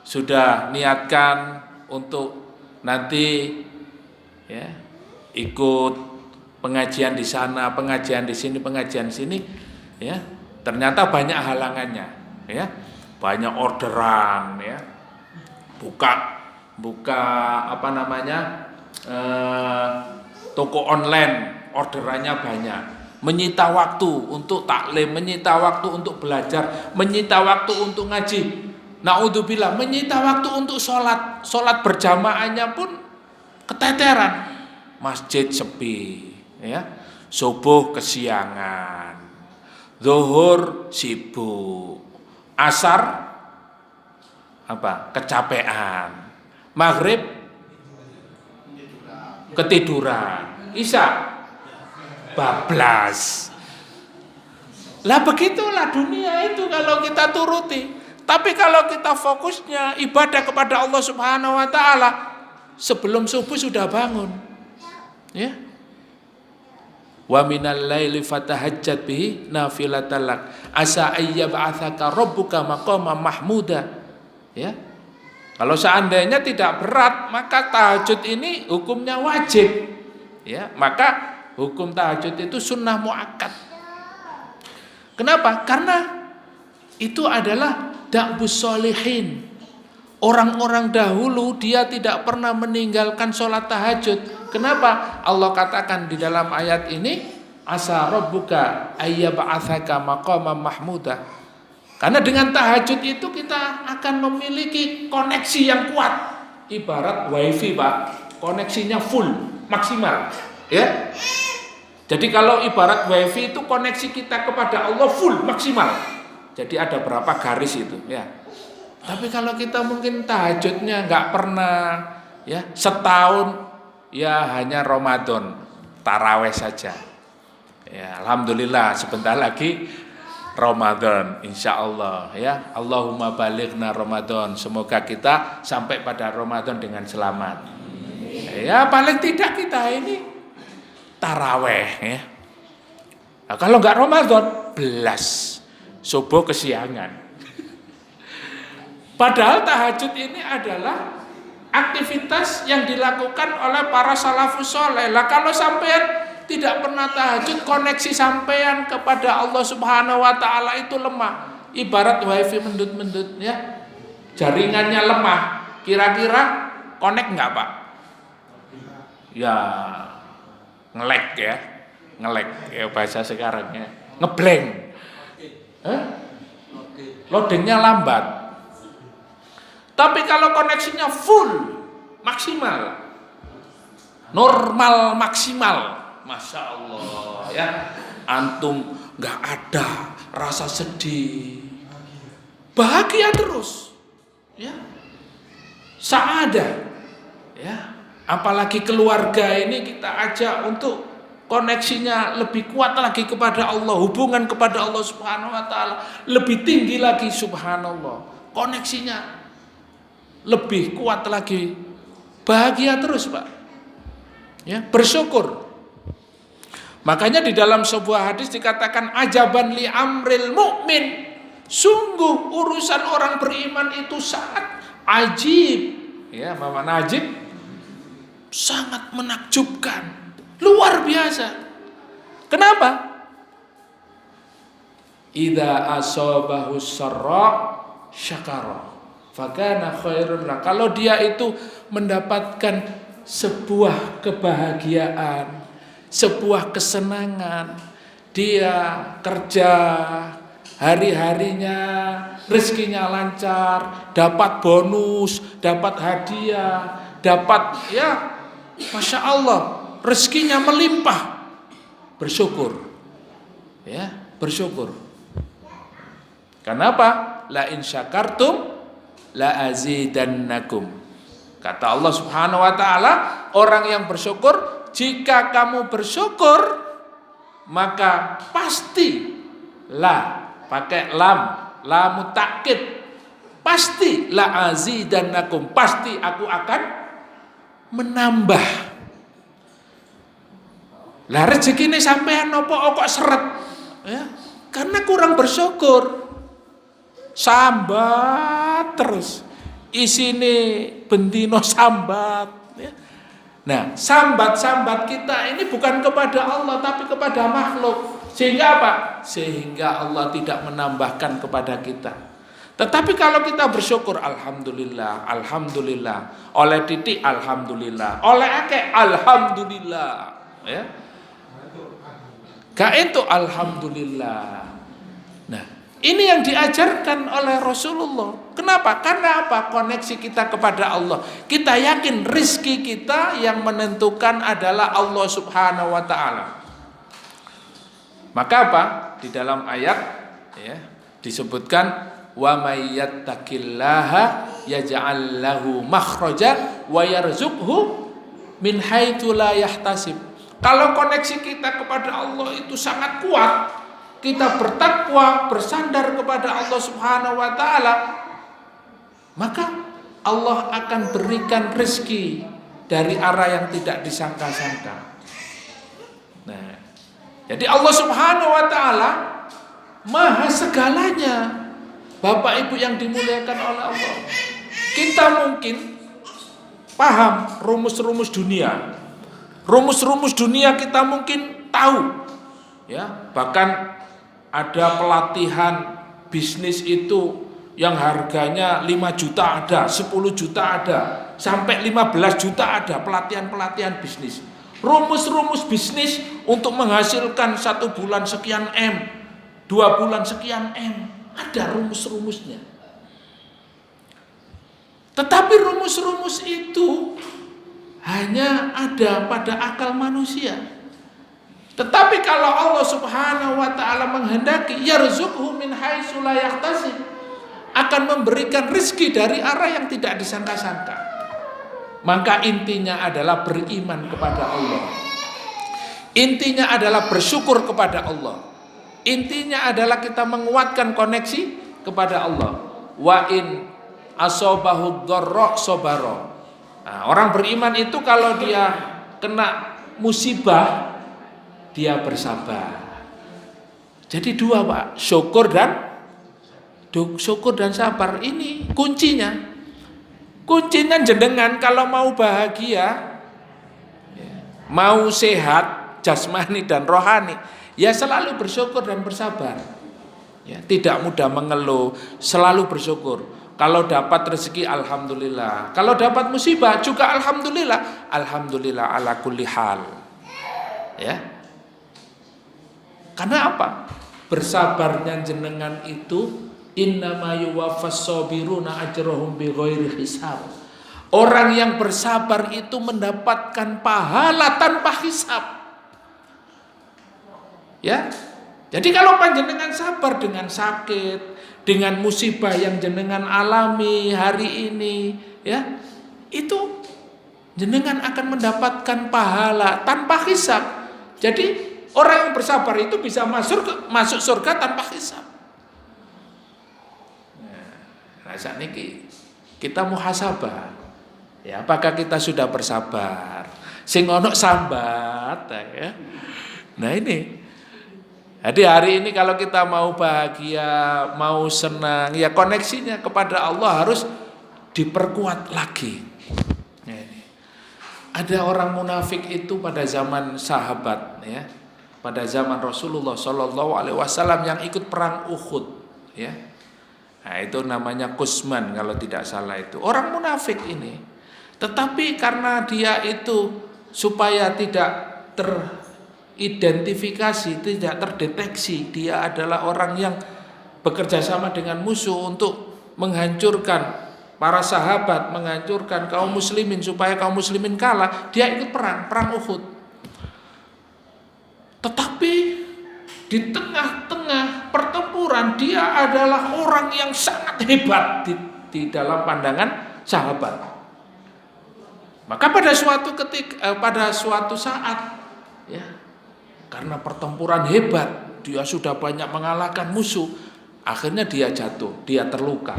sudah niatkan untuk nanti ya ikut pengajian di sana, pengajian di sini, pengajian di sini ya. Ternyata banyak halangannya ya. Banyak orderan ya. Buka apa namanya? Toko online, orderannya banyak. Menyita waktu untuk taklim, menyita waktu untuk belajar, menyita waktu untuk ngaji. Naudzubillah, menyita waktu untuk sholat. Sholat berjamaahnya pun keteteran. Masjid sepi ya. Subuh kesiangan, zuhur sibuk, asar apa? Kecapean, maghrib ketiduran, isya bablas. Lah begitulah dunia itu kalau kita turuti. Tapi kalau kita fokusnya ibadah kepada Allah Subhanahu wa taala, sebelum subuh sudah bangun. Ya. Wa minal laili fatahajjat bihi nafilatan lak asa ayyab'atsaka rabbuka maqaman mahmuda. Ya. Kalau seandainya tidak berat, maka tahajud ini hukumnya wajib. Ya, maka hukum tahajud itu sunnah muakkad. Kenapa? Karena itu adalah da'bus sholihin. Orang-orang dahulu dia tidak pernah meninggalkan sholat tahajud. Kenapa? Allah katakan di dalam ayat ini, asa rabbuka ayyab'atsaka maqaman mahmuda. Karena dengan tahajud itu kita akan memiliki koneksi yang kuat. Ibarat wifi Pak, koneksinya full, maksimal ya. Jadi kalau ibarat wifi itu koneksi kita kepada Allah full, maksimal. Jadi ada berapa garis itu ya. Tapi kalau kita mungkin tahajudnya nggak pernah ya, setahun ya hanya Ramadan, taraweh saja. Ya, alhamdulillah sebentar lagi Ramadan, insya Allah ya. Allahumma balighna Ramadan. Semoga kita sampai pada Ramadan dengan selamat. Ya paling tidak kita ini taraweh ya. Nah, kalau nggak Ramadan, belas subuh kesiangan. Padahal tahajud ini adalah aktivitas yang dilakukan oleh para salafus soleh. Lah kalau sampean tidak pernah tahajud, koneksi sampean kepada Allah Subhanahu wa taala itu lemah. Ibarat wifi mendut-mendut ya. Jaringannya lemah. Kira-kira connect enggak, Pak? Ya nge-lag ya. Nge-lag ya bahasa sekarang ya. Ngeblank. loadingnya lambat. Tapi kalau koneksinya full, maksimal, normal maksimal, Masya Allah ya, antum nggak ada rasa sedih, bahagia terus, ya, saadah, ya. Apalagi keluarga ini kita ajak untuk koneksinya lebih kuat lagi kepada Allah, hubungan kepada Allah Subhanahu wa taala lebih tinggi lagi, subhanallah. Koneksinya lebih kuat lagi. Bahagia terus, Pak. Ya, bersyukur. Makanya di dalam sebuah hadis dikatakan ajaban li amril mukmin. Sungguh urusan orang beriman itu sangat ajib. Ya, mana ajib? Sangat menakjubkan. Luar biasa. Kenapa? Idza asabahu sarra syakara fakana khairun lah. Kalau dia itu mendapatkan sebuah kebahagiaan, sebuah kesenangan, dia kerja hari-harinya rezekinya lancar, dapat bonus, dapat hadiah, dapat, ya, Masya Allah, rezekinya melimpah, bersyukur, ya, bersyukur. Kenapa? La in syakartum la azidannakum. Kata Allah Subhanahu wa taala, orang yang bersyukur, jika kamu bersyukur, maka pasti la, pakai lam takkid, pasti la azidannakum, pasti aku akan menambah. Lah rezeki ini sampean nopo kok seret, ya, karena kurang bersyukur. Sambat terus, isine bendino sambat, ya. Nah, sambat-sambat kita ini bukan kepada Allah tapi kepada makhluk. Sehingga apa? Sehingga Allah tidak menambahkan kepada kita. Tetapi kalau kita bersyukur, alhamdulillah, alhamdulillah, oleh titik alhamdulillah, oleh akeh alhamdulillah, ya. Gak itu alhamdulillah. Nah, ini yang diajarkan oleh Rasulullah. Kenapa? Karena apa? Koneksi kita kepada Allah. Kita yakin rizki kita yang menentukan adalah Allah Subhanahu wa ta'ala. Maka apa? Di dalam ayat, ya, disebutkan wa may yattaqillaha yaj'al lahu makhraja wa yarzuqhu min haitsu la yahtasib. Kalau koneksi kita kepada Allah itu sangat kuat, kita bertakwa, bersandar kepada Allah Subhanahu wa ta'ala, maka Allah akan berikan rezeki dari arah yang tidak disangka-sangka. Nah, jadi Allah Subhanahu wa ta'ala maha segalanya. Bapak Ibu yang dimuliakan oleh Allah, kita mungkin paham rumus-rumus dunia. Rumus-rumus dunia kita mungkin tahu, ya, bahkan ada pelatihan bisnis itu yang harganya 5 juta ada, 10 juta ada, sampai 15 juta ada pelatihan-pelatihan bisnis. Rumus-rumus bisnis untuk menghasilkan 1 bulan sekian M, 2 bulan sekian M, ada rumus-rumusnya. Tetapi rumus-rumus itu hanya ada pada akal manusia. Tetapi kalau Allah Subhanahu wa ta'ala menghendaki, yarzuqhu min haitsu la yahtasib, akan memberikan rezeki dari arah yang tidak disangka-sangka. Maka intinya adalah beriman kepada Allah. Intinya adalah bersyukur kepada Allah. Intinya adalah kita menguatkan koneksi kepada Allah. Wa in asabahu dharra sabara. Nah, orang beriman itu kalau dia kena musibah, dia bersabar. Jadi dua, Pak, syukur dan sabar. Ini kuncinya. Kuncinya jenengan kalau mau bahagia, mau sehat jasmani dan rohani, ya selalu bersyukur dan bersabar. Ya, tidak mudah mengeluh, selalu bersyukur. Kalau dapat rezeki alhamdulillah, kalau dapat musibah juga alhamdulillah, alhamdulillah ala kulli hal. Ya. Karena apa? Bersabarnya jenengan itu Innama yuwaffas sabiruna ajrahum bighairi hisab. Orang yang bersabar itu mendapatkan pahala tanpa hisab. Ya. Jadi kalau panjenengan sabar dengan sakit, dengan musibah yang jenengan alami hari ini, ya, itu jenengan akan mendapatkan pahala tanpa hisab. Jadi orang yang bersabar itu bisa masuk surga tanpa hisab. Nah, saat ini kita muhasabah. Ya, apakah kita sudah bersabar? Sing ono sambat, ya. Nah ini. Jadi hari ini kalau kita mau bahagia, mau senang, ya koneksinya kepada Allah harus diperkuat lagi. Ada orang munafik itu pada zaman sahabat, ya, pada zaman Rasulullah Shallallahu Alaihi Wasallam yang ikut perang Uhud, ya. Nah itu namanya Kusman kalau tidak salah itu orang munafik ini. Tetapi karena dia itu supaya tidak teridentifikasi, tidak terdeteksi, dia adalah orang yang bekerja sama dengan musuh untuk menghancurkan para sahabat, menghancurkan kaum muslimin supaya kaum muslimin kalah, dia ikut perang Uhud. Tetapi di tengah-tengah pertempuran dia adalah orang yang sangat hebat di dalam pandangan sahabat. Maka pada suatu saat, ya, karena pertempuran hebat, dia sudah banyak mengalahkan musuh, akhirnya dia jatuh, dia terluka,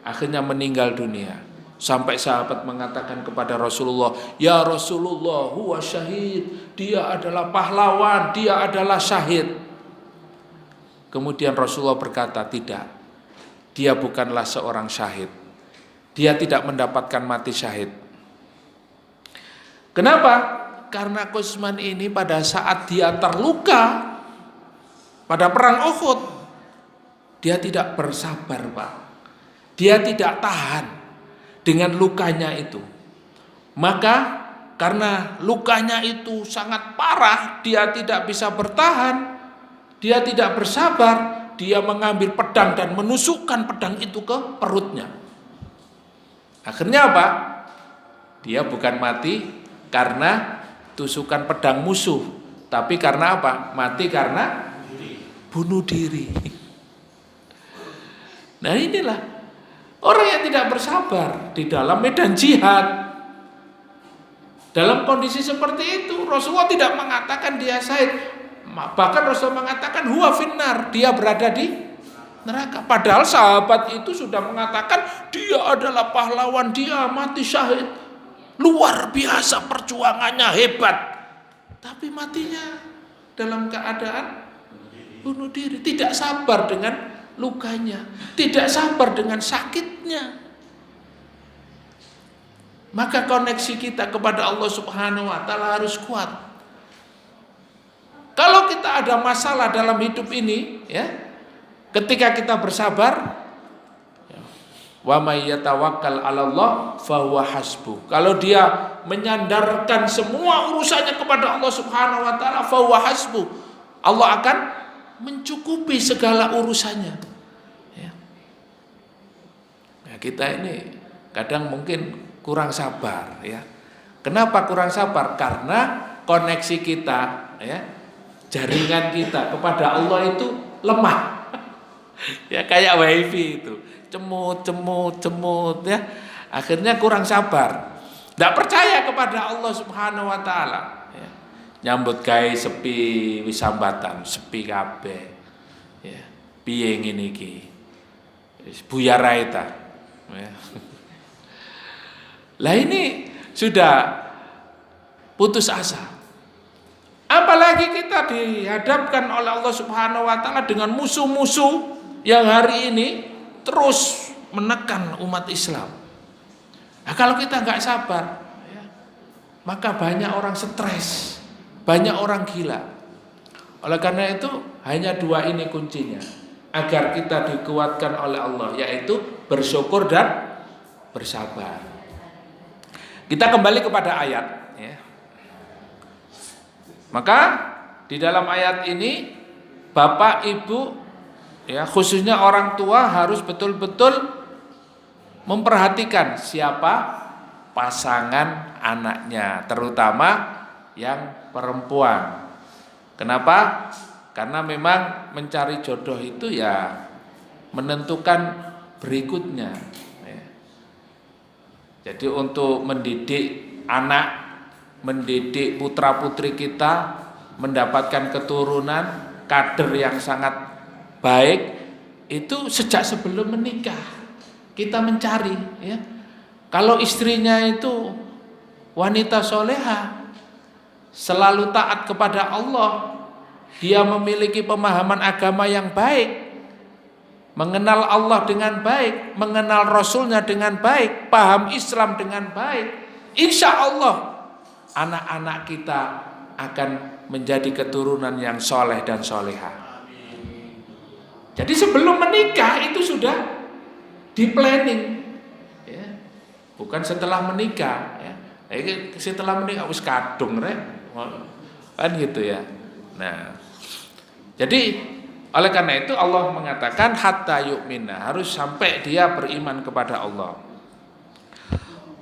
akhirnya meninggal dunia. Sampai sahabat mengatakan kepada Rasulullah, "Ya Rasulullah, huwa syahid." Dia adalah pahlawan, dia adalah syahid. Kemudian Rasulullah berkata, "Tidak. Dia bukanlah seorang syahid. Dia tidak mendapatkan mati syahid." Kenapa? Karena Kusman ini pada saat dia terluka pada perang Uhud, dia tidak bersabar, Pak. Dia tidak tahan dengan lukanya itu. Maka karena lukanya itu sangat parah, dia tidak bisa bertahan, dia tidak bersabar, dia mengambil pedang dan menusukkan pedang itu ke perutnya. Akhirnya apa? Dia bukan mati karena tusukan pedang musuh, tapi karena apa? Mati karena bunuh diri. Nah inilah orang yang tidak bersabar di dalam medan jihad. Dalam kondisi seperti itu Rasulullah tidak mengatakan dia syahid, bahkan Rasulullah mengatakan huwa finnar, dia berada di neraka. Padahal sahabat itu sudah mengatakan dia adalah pahlawan, dia mati syahid, luar biasa perjuangannya, hebat. Tapi matinya dalam keadaan bunuh diri, tidak sabar dengan lukanya, tidak sabar dengan sakitnya. Maka koneksi kita kepada Allah Subhanahu wa taala harus kuat. Kalau kita ada masalah dalam hidup ini, ya, ketika kita bersabar, wa may yatawakkal 'alallah fahuwa hasbuh. Kalau dia menyandarkan semua urusannya kepada Allah Subhanahu wa taala, fahuwa hasbuh. Allah akan mencukupi segala urusannya. Ya. Nah, kita ini kadang mungkin kurang sabar, ya. Kenapa kurang sabar? Karena koneksi kita, ya, jaringan kita kepada Allah itu lemah. Ya kayak wifi itu. Cemut, ya. Akhirnya kurang sabar. Tidak percaya kepada Allah Subhanahu wa taala, ya. Nyambut gawe sepi wisambatan, sepi kabeh. Ya. Piye ngene iki? Wis buyar ae ta. Ya. Lah ini sudah putus asa. Apalagi kita dihadapkan oleh Allah Subhanahu wa taala dengan musuh-musuh yang hari ini terus menekan umat Islam. Nah, kalau kita nggak sabar, ya, maka banyak orang stres, banyak orang gila. Oleh karena itu hanya dua ini kuncinya agar kita dikuatkan oleh Allah, yaitu bersyukur dan bersabar. Kita kembali kepada ayat, ya. Maka di dalam ayat ini Bapak Ibu ya khususnya orang tua harus betul-betul memperhatikan siapa pasangan anaknya, terutama yang perempuan. Kenapa? Karena memang mencari jodoh itu ya menentukan berikutnya. Jadi untuk mendidik anak, mendidik putra-putri kita mendapatkan keturunan kader yang sangat baik itu sejak sebelum menikah kita mencari, ya. Kalau istrinya itu wanita soleha, selalu taat kepada Allah, dia memiliki pemahaman agama yang baik, mengenal Allah dengan baik, mengenal Rasulnya dengan baik, paham Islam dengan baik, insya Allah anak-anak kita akan menjadi keturunan yang soleh dan soleha. Jadi sebelum menikah itu sudah di planning, ya. Bukan setelah menikah, ya. Setelah menikah wis kadung rek, kan gitu ya. Nah, jadi oleh karena itu Allah mengatakan hatta yu'mina, harus sampai dia beriman kepada Allah.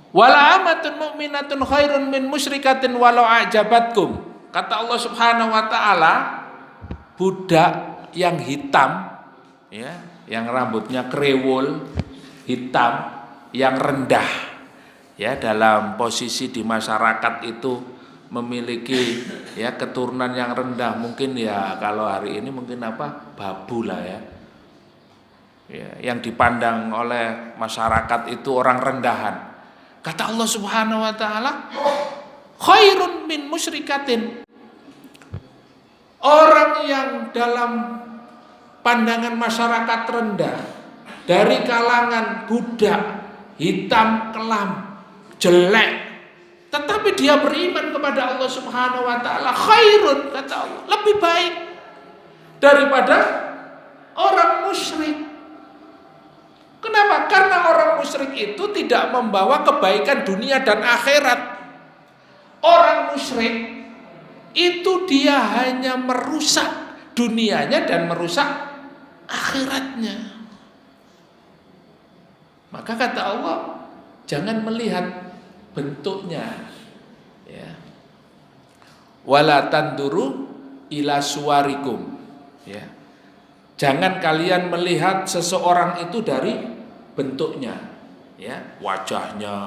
Wala amatun mu'minatun khairun min musyrikatin walau a'jabatkum. Kata Allah Subhanahu wa taala, budak yang hitam, ya, yang rambutnya krewul, hitam, yang rendah, ya, dalam posisi di masyarakat itu memiliki ya keturunan yang rendah, mungkin ya kalau hari ini mungkin apa, babu lah ya. Ya, yang dipandang oleh masyarakat itu orang rendahan. Kata Allah Subhanahu wa taala, khairun min musyrikatin. Orang yang dalam pandangan masyarakat rendah, dari kalangan budak, hitam kelam, jelek, tetapi dia beriman kepada Allah Subhanahu wa taala, khairun, kata Allah, lebih baik daripada orang musyrik. Kenapa? Karena orang musyrik itu tidak membawa kebaikan dunia dan akhirat. Orang musyrik itu dia hanya merusak dunianya dan merusak akhiratnya. Maka kata Allah, jangan melihat bentuknya, ya. Wala tanduru ila suwarikum, ya. Jangan kalian melihat seseorang itu dari bentuknya, ya, wajahnya,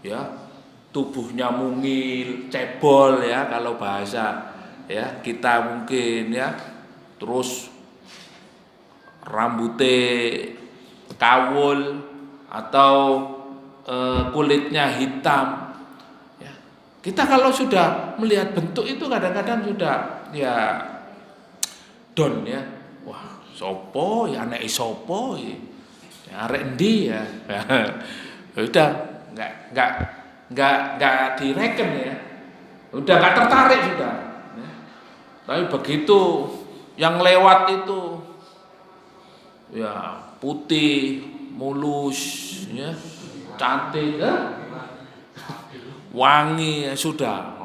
ya, tubuhnya mungil, cebol, ya, kalau bahasa ya kita mungkin, ya, terus rambutnya kawul atau kulitnya hitam, ya. Kita kalau sudah melihat bentuk itu kadang-kadang sudah ya don, ya, wah sopo ya, anak sopo ya, arek endi ya, udah nggak direken, ya, udah nggak tertarik sudah, ya. Tapi begitu yang lewat itu ya putih, mulus, ya, cantik, ya, wangi, ya, sudah,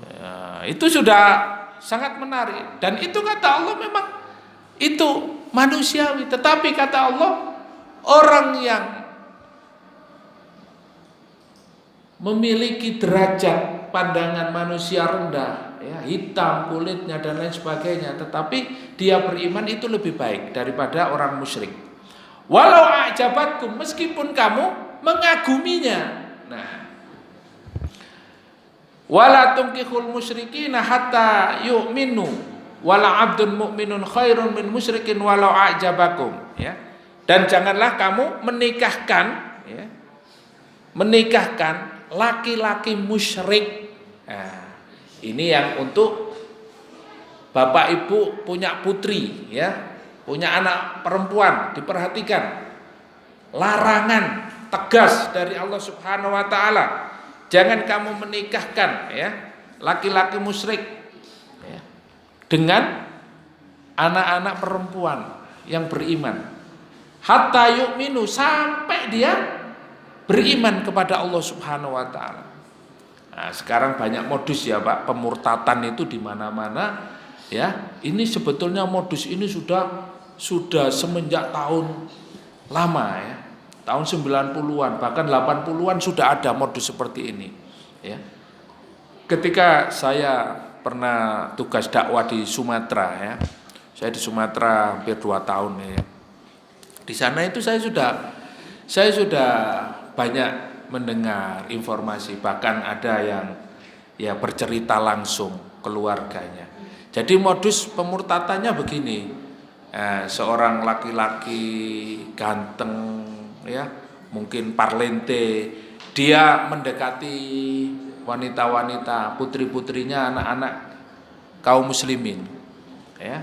ya, itu sudah sangat menarik. Dan itu kata Allah memang itu manusiawi. Tetapi kata Allah, orang yang memiliki derajat pandangan manusia rendah, ya, hitam kulitnya dan lain sebagainya, tetapi dia beriman itu lebih baik daripada orang musyrik. Walau a'jabatkum, meskipun kamu mengaguminya. Nah, wala tunkihul musyrikina hatta yu'minu wala abdun mu'minun khairun min musyrikin walau a'jabakum, ya. Dan janganlah kamu menikahkan, ya, menikahkan laki-laki musyrik. Nah, ini yang untuk bapak ibu punya putri, ya, punya anak perempuan, diperhatikan. Larangan tegas dari Allah Subhanahu wa taala. Jangan kamu menikahkan, ya, laki-laki musyrik, ya, dengan anak-anak perempuan yang beriman. Hatta yu'minu, sampai dia beriman kepada Allah Subhanahu wa taala. Nah, sekarang banyak modus, ya Pak, pemurtatan itu di mana-mana, Ya, ini sebetulnya modus ini sudah semenjak tahun lama ya. Tahun 90-an bahkan 80-an sudah ada modus seperti ini ya. Ketika saya pernah tugas dakwah di Sumatera ya. Saya di Sumatera hampir 2 tahun ya. Di sana itu saya sudah banyak mendengar informasi, bahkan ada yang ya bercerita langsung keluarganya. Jadi modus pemurtatannya begini, seorang laki-laki ganteng ya, mungkin parlente, dia mendekati wanita-wanita, putri-putrinya, anak-anak kaum muslimin ya.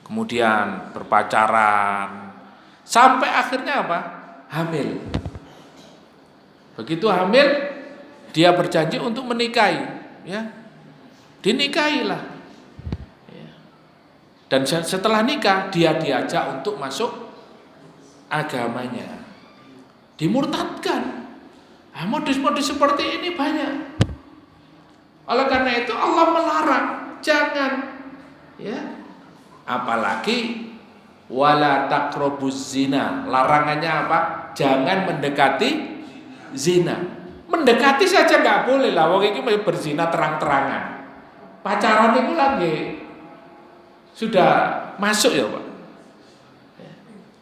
Kemudian berpacaran sampai akhirnya apa? Hamil. Begitu hamil, dia berjanji untuk menikahi, ya, dinikahilah. Ya. Dan setelah nikah, dia diajak untuk masuk agamanya, dimurtadkan. Nah, modus-modus seperti ini banyak. Oleh karena itu Allah melarang, jangan, ya. Apalagi wala taqrabuz zina. Larangannya apa? Jangan mendekati zina. Mendekati saja nggak boleh lah. Wong iki berzina terang-terangan. Pacaran itu lagi sudah masuk ya, Pak.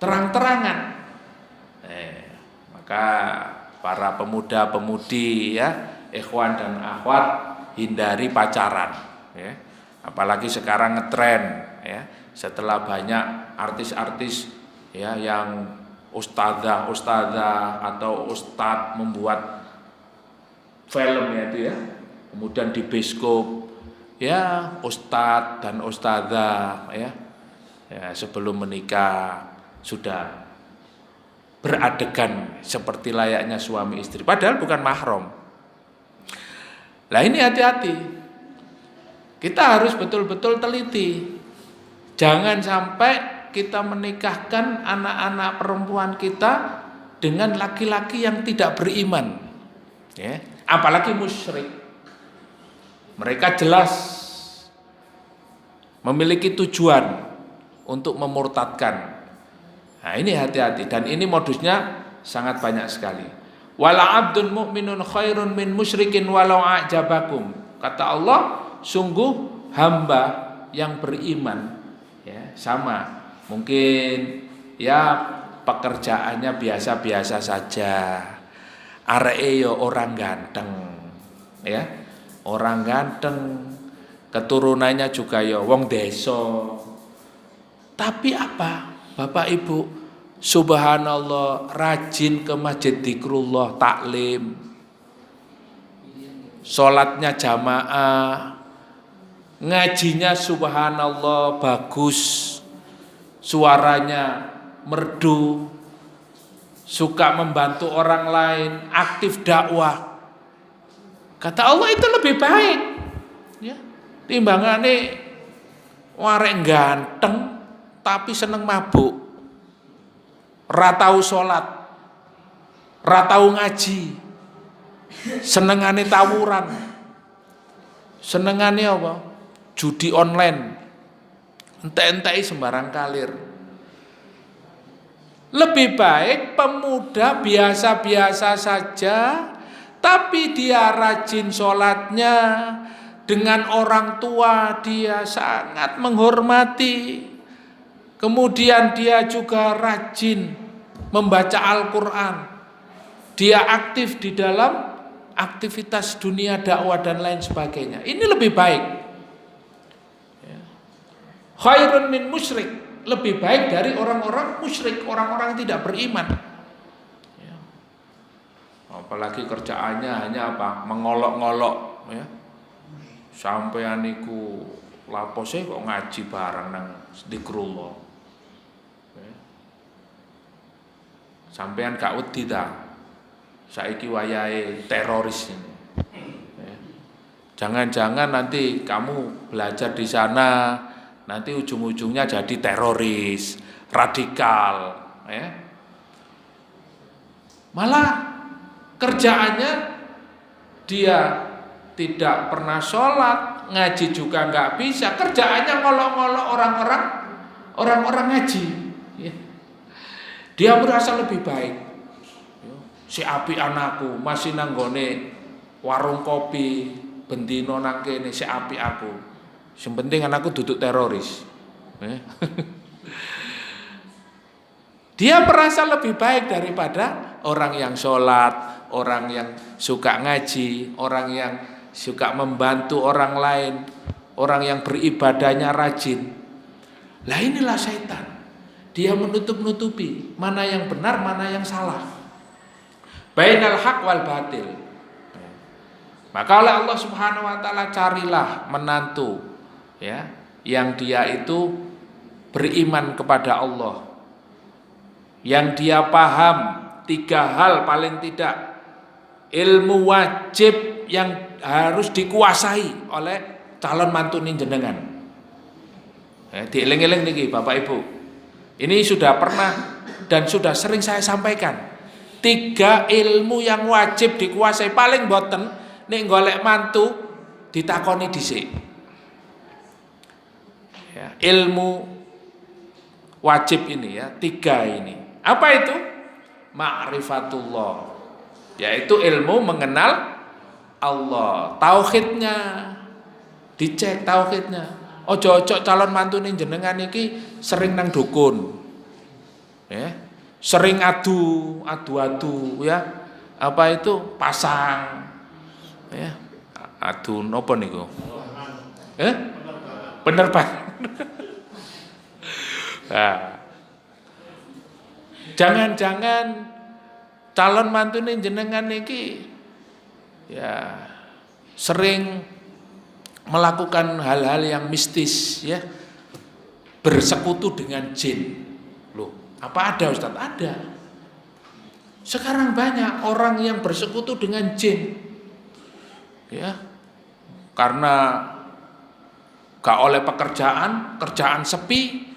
Terang-terangan. Maka para pemuda-pemudi ya, ikhwan dan akhwat, hindari pacaran ya. Apalagi sekarang ngetren ya. Setelah banyak artis-artis ya yang ustadzah atau ustadz membuat film ya itu ya, kemudian di bioskop ya ustadz dan ustadzah ya, sebelum menikah sudah beradegan seperti layaknya suami istri, padahal bukan mahram. Nah ini hati-hati, kita harus betul-betul teliti. Jangan sampai kita menikahkan anak-anak perempuan kita dengan laki-laki yang tidak beriman, ya. Apalagi musyrik. Mereka jelas memiliki tujuan untuk memurtadkan. Nah ini hati-hati, dan ini modusnya sangat banyak sekali. Wala abdun mu'minun khairun min musyrikin walau a'jabakum. Kata Allah, sungguh hamba yang beriman ya, sama mungkin ya pekerjaannya biasa-biasa saja, areke yo orang ganteng ya, orang ganteng, keturunannya juga yo wong desa, tapi apa Bapak Ibu, subhanallah, rajin ke masjid zikrullah, taklim, sholatnya jamaah, ngajinya subhanallah bagus, suaranya merdu, suka membantu orang lain, aktif dakwah. Kata Allah itu lebih baik ya, timbangane warek ganteng tapi seneng mabuk, ra tau sholat, ra tau ngaji, senengane tawuran, senengane apa? Judi online, entek-enteki sembarang kalir. Lebih baik pemuda biasa-biasa saja, tapi dia rajin sholatnya, dengan orang tua dia sangat menghormati, kemudian dia juga rajin membaca Al-Quran, dia aktif di dalam aktivitas dunia dakwah dan lain sebagainya. Ini lebih baik. Khairun min musyrik, lebih baik dari orang-orang musyrik, orang-orang yang tidak beriman. Apalagi kerjaannya hanya apa? Mengolok-ngolok ya. Sampeyan niku lapose kok ngaji bareng nang zikrullah. Sampeyan gak wedi ta? Saiki wayahe teroris ini. Jangan-jangan nanti kamu belajar di sana, nanti ujung-ujungnya jadi teroris, radikal, ya. Malah kerjaannya dia tidak pernah sholat, ngaji juga nggak bisa, kerjaannya ngolok-ngolok orang-orang ngaji. Ya. Dia merasa lebih baik. Si api anakku masih nanggone warung kopi, bendino nang kene si api aku. Yang penting anakku duduk teroris. Dia merasa lebih baik daripada orang yang sholat, orang yang suka ngaji, orang yang suka membantu orang lain, orang yang beribadahnya rajin. Lah inilah setan. Dia menutup-nutupi mana yang benar, mana yang salah. Bainal haq wal batil. Maka oleh Allah Subhanahu wa taala carilah menantu ya, yang dia itu beriman kepada Allah. Yang dia paham 3 hal paling tidak, ilmu wajib yang harus dikuasai oleh calon mantune jenengan. Dieling-eling niki Bapak Ibu. Ini sudah pernah dan sudah sering saya sampaikan. 3 ilmu yang wajib dikuasai, paling boten nek golek mantu ditakoni dhisik. Ya, ilmu wajib ini ya, 3 ini. Apa itu? Ma'rifatullah, yaitu ilmu mengenal Allah. Tauhidnya dicek, tauhidnya. Ojo-ojo calon mantune jenengan iki sering nang dukun. Ya. Sering adu ya. Apa itu? Pasang. Ya. Adu napa niku? Penerbangan. Nah. Jangan-jangan calon mantune jenengan niki ya sering melakukan hal-hal yang mistis ya, bersekutu dengan jin. Loh, apa ada Ustaz? Ada. Sekarang banyak orang yang bersekutu dengan jin. Ya. Karena gak oleh kerjaan sepi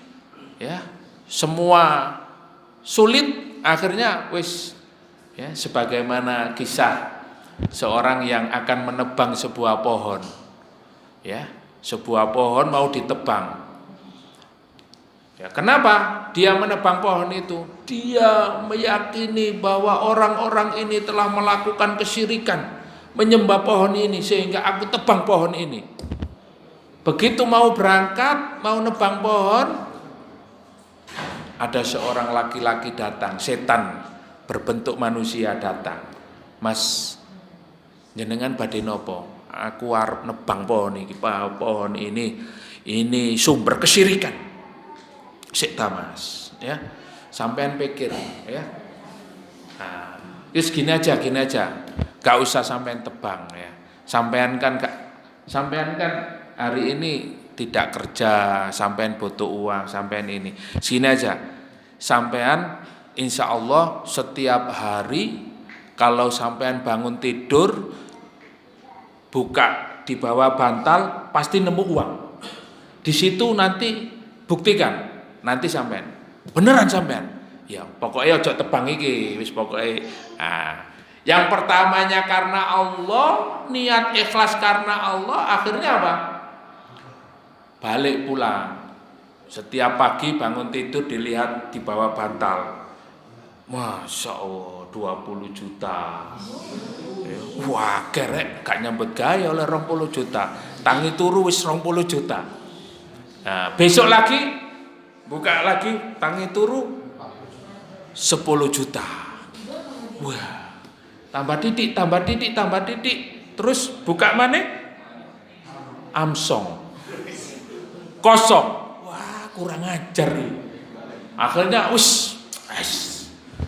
ya, semua sulit, akhirnya wis ya, sebagaimana kisah seorang yang akan menebang sebuah pohon. Ya, sebuah pohon mau ditebang. Ya, kenapa dia menebang pohon itu? Dia meyakini bahwa orang-orang ini telah melakukan kesyirikan, menyembah pohon ini, sehingga aku tebang pohon ini. Begitu mau berangkat, mau nebang pohon, ada seorang laki-laki datang, setan berbentuk manusia datang. Mas, jenengan badhe napa? Aku arep nebang pohon iki, pohon ini sumber kesyirikan. Sik ta Mas, ya. Sampean pikir, ya. Nah, wis gini aja. Gak usah sampean tebang ya. Sampean kan hari ini tidak kerja, sampean butuh uang, sampean ini. Sini aja. Sampean insya Allah setiap hari kalau sampean bangun tidur, buka di bawah bantal, pasti nemu uang. Di situ nanti buktikan, nanti sampean. Beneran sampean. Ya, pokoknya ojo tebang iki, wis pokoknya. Nah, yang pertamanya karena Allah, niat ikhlas karena Allah, akhirnya apa? Balik pulang. Setiap pagi bangun tidur dilihat di bawah bantal. Masya Allah 20 juta. Wah kerek gak nyambut gaya oleh 20 juta. Tangi turu wis 20 juta. Nah, besok lagi buka lagi tangi turu 10 juta. Wah. Tambah titik. Terus buka mana? Amsong. Kosong. Kurang ajar nih. Akhirnya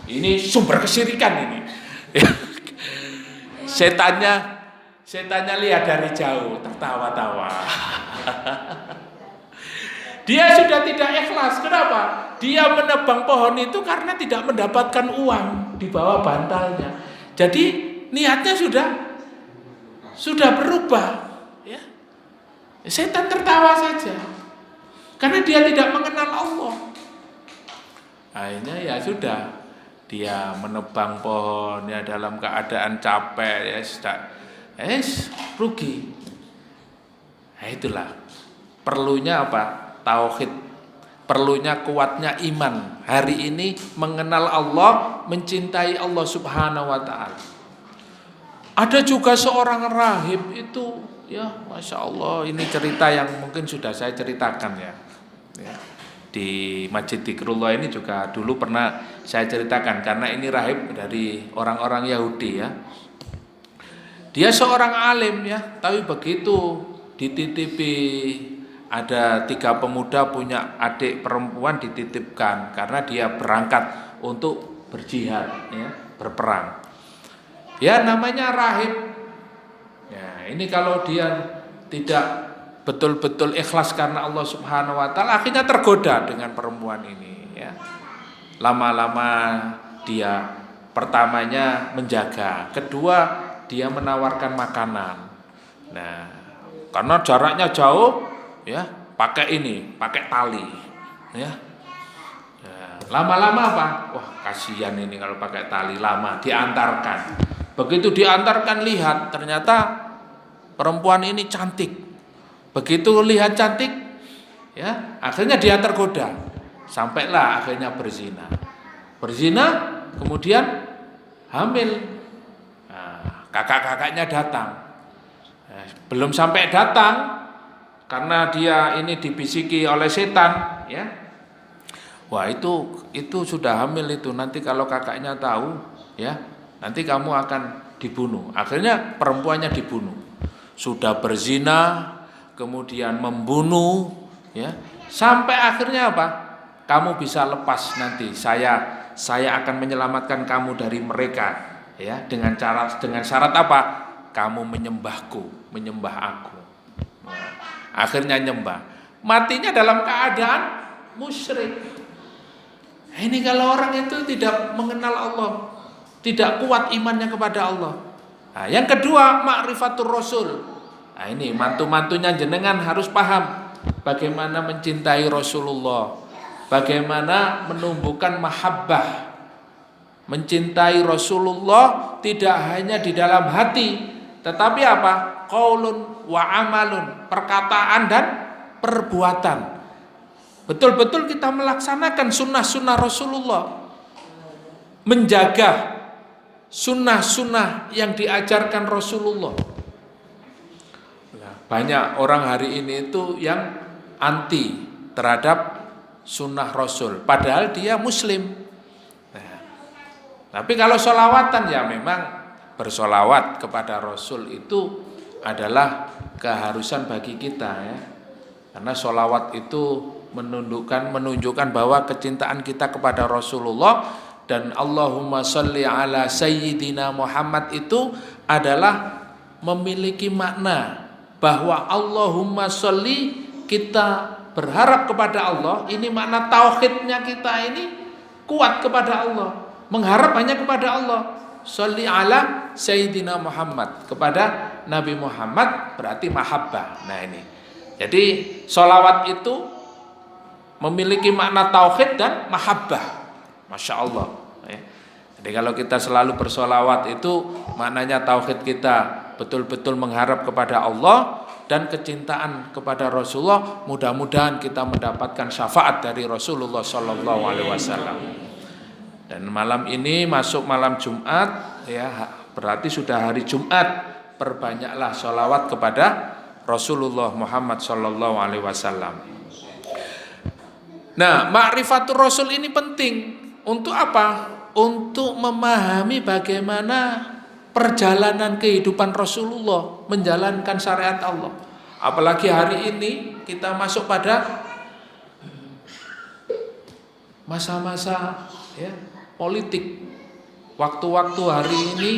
ini sumber kesyirikan ini. Setannya lihat dari jauh, tertawa-tawa. Dia sudah tidak ikhlas. Kenapa? Dia menebang pohon itu karena tidak mendapatkan uang di bawah bantalnya. Jadi niatnya sudah berubah, ya. Setan tertawa saja. Karena dia tidak mengenal Allah. Akhirnya ya sudah, dia menebang pohon ya dalam keadaan capek ya, rugi. Nah, itulah perlunya apa? Tauhid. Perlunya kuatnya iman. Hari ini mengenal Allah, mencintai Allah Subhanahu wa taala. Ada juga seorang rahib itu, ya Masya Allah, ini cerita yang mungkin sudah saya ceritakan ya. Di Masjid Dzikrullah ini juga dulu pernah saya ceritakan, karena ini rahib dari orang-orang Yahudi ya. Dia seorang alim ya, tapi begitu dititipi, ada 3 pemuda punya adik perempuan dititipkan karena dia berangkat untuk berjihad ya, berperang. Ya namanya rahib. Ya, ini kalau dia tidak betul-betul ikhlas karena Allah Subhanahu wa taala, akhirnya tergoda dengan perempuan ini ya. Lama-lama dia pertamanya menjaga, kedua dia menawarkan makanan. Nah, karena jaraknya jauh ya, pakai tali ya. Lama-lama apa? Wah, kasihan ini kalau pakai tali, lama diantarkan. Begitu diantarkan, lihat ternyata perempuan ini cantik. Begitu lihat cantik ya, akhirnya dia tergoda. Sampailah akhirnya berzina. Kemudian hamil. Nah, kakak-kakaknya datang. Belum sampai datang, karena dia ini dibisiki oleh setan ya. Wah, itu sudah hamil itu, nanti kalau kakaknya tahu ya, nanti kamu akan dibunuh. Akhirnya perempuannya dibunuh. Sudah berzina, kemudian membunuh ya. Sampai akhirnya apa? Kamu bisa lepas nanti. Saya akan menyelamatkan kamu dari mereka ya, dengan syarat apa? Kamu menyembahku, menyembah aku. Nah, akhirnya nyembah. Matinya dalam keadaan musyrik. Ini kalau orang itu tidak mengenal Allah, tidak kuat imannya kepada Allah. Nah, yang kedua, ma'rifatur rasul. Nah, ini mantu-mantunya jenengan harus paham bagaimana mencintai Rasulullah, bagaimana menumbuhkan mahabbah. Mencintai Rasulullah tidak hanya di dalam hati, tetapi apa? Qaulun wa amalun, perkataan dan perbuatan. Betul-betul kita melaksanakan sunnah-sunnah Rasulullah, menjaga sunnah-sunnah yang diajarkan Rasulullah. Nah, banyak orang hari ini itu yang anti terhadap sunnah Rasul, padahal dia muslim. Nah, tapi kalau sholawatan ya memang bersolawat kepada Rasul itu adalah keharusan bagi kita ya, karena sholawat itu menunjukkan bahwa kecintaan kita kepada Rasulullah. Dan Allahumma sholli ala sayyidina Muhammad itu adalah memiliki makna bahwa Allahumma sholli, kita berharap kepada Allah. Ini makna tauhidnya kita ini kuat kepada Allah, mengharap hanya kepada Allah. Sholli ala sayyidina Muhammad, kepada Nabi Muhammad berarti mahabbah. Nah ini, jadi sholawat itu memiliki makna tauhid dan mahabbah. Masya Allah ya. Jadi kalau kita selalu bersolawat itu maknanya tauhid kita betul-betul mengharap kepada Allah dan kecintaan kepada Rasulullah. Mudah-mudahan kita mendapatkan syafaat dari Rasulullah SAW. Dan malam ini masuk malam Jumat ya, berarti sudah hari Jumat. Perbanyaklah sholawat kepada Rasulullah Muhammad SAW. Nah, ma'rifatul Rasul ini penting. Untuk apa? Untuk memahami bagaimana perjalanan kehidupan Rasulullah menjalankan syariat Allah. Apalagi hari ini kita masuk pada masa-masa ya, politik. Waktu-waktu hari ini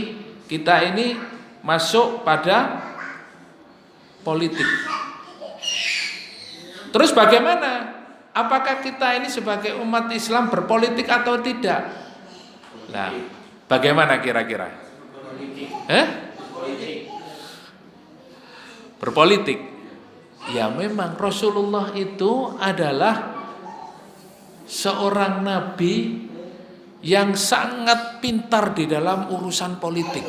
kita ini masuk pada politik. Terus bagaimana? Apakah kita ini sebagai umat Islam berpolitik atau tidak? Nah, bagaimana kira-kira? Berpolitik. Ya memang Rasulullah itu adalah seorang nabi yang sangat pintar di dalam urusan politik.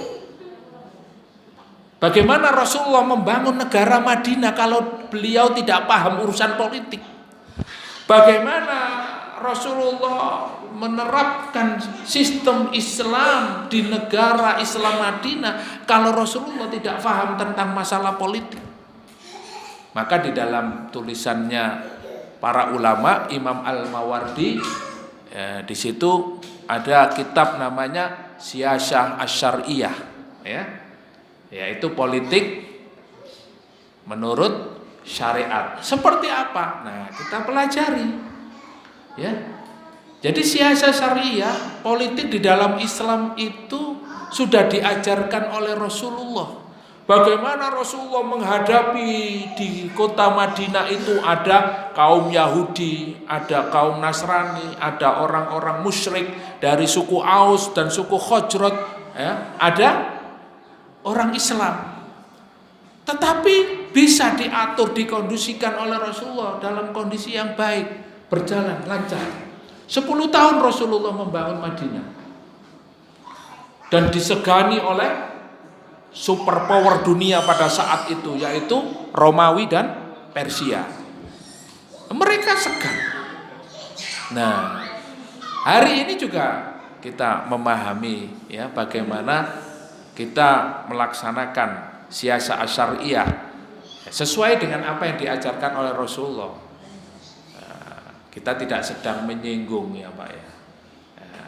Bagaimana Rasulullah membangun negara Madinah kalau beliau tidak paham urusan politik? Bagaimana Rasulullah menerapkan sistem Islam di negara Islam Madinah kalau Rasulullah tidak paham tentang masalah politik? Maka di dalam tulisannya para ulama, Imam Al-Mawardi, di situ ada kitab namanya Siyasah Asy-Syar'iyyah, ya, yaitu politik menurut syariat. Seperti apa? Nah, kita pelajari, ya. Jadi siyasah syariah, politik di dalam Islam itu sudah diajarkan oleh Rasulullah. Bagaimana Rasulullah menghadapi di kota Madinah itu ada kaum Yahudi, ada kaum Nasrani, ada orang-orang musyrik dari suku Aus dan suku Khazraj, ya, ada orang Islam. Tetapi bisa diatur, dikondisikan oleh Rasulullah dalam kondisi yang baik, berjalan lancar. 10 tahun Rasulullah membangun Madinah dan disegani oleh superpower dunia pada saat itu, yaitu Romawi dan Persia. Mereka segan. Nah, hari ini juga kita memahami, ya, bagaimana kita melaksanakan siyasah asy-syar'iyyah sesuai dengan apa yang diajarkan oleh Rasulullah. Kita tidak sedang menyinggung, ya Pak, ya.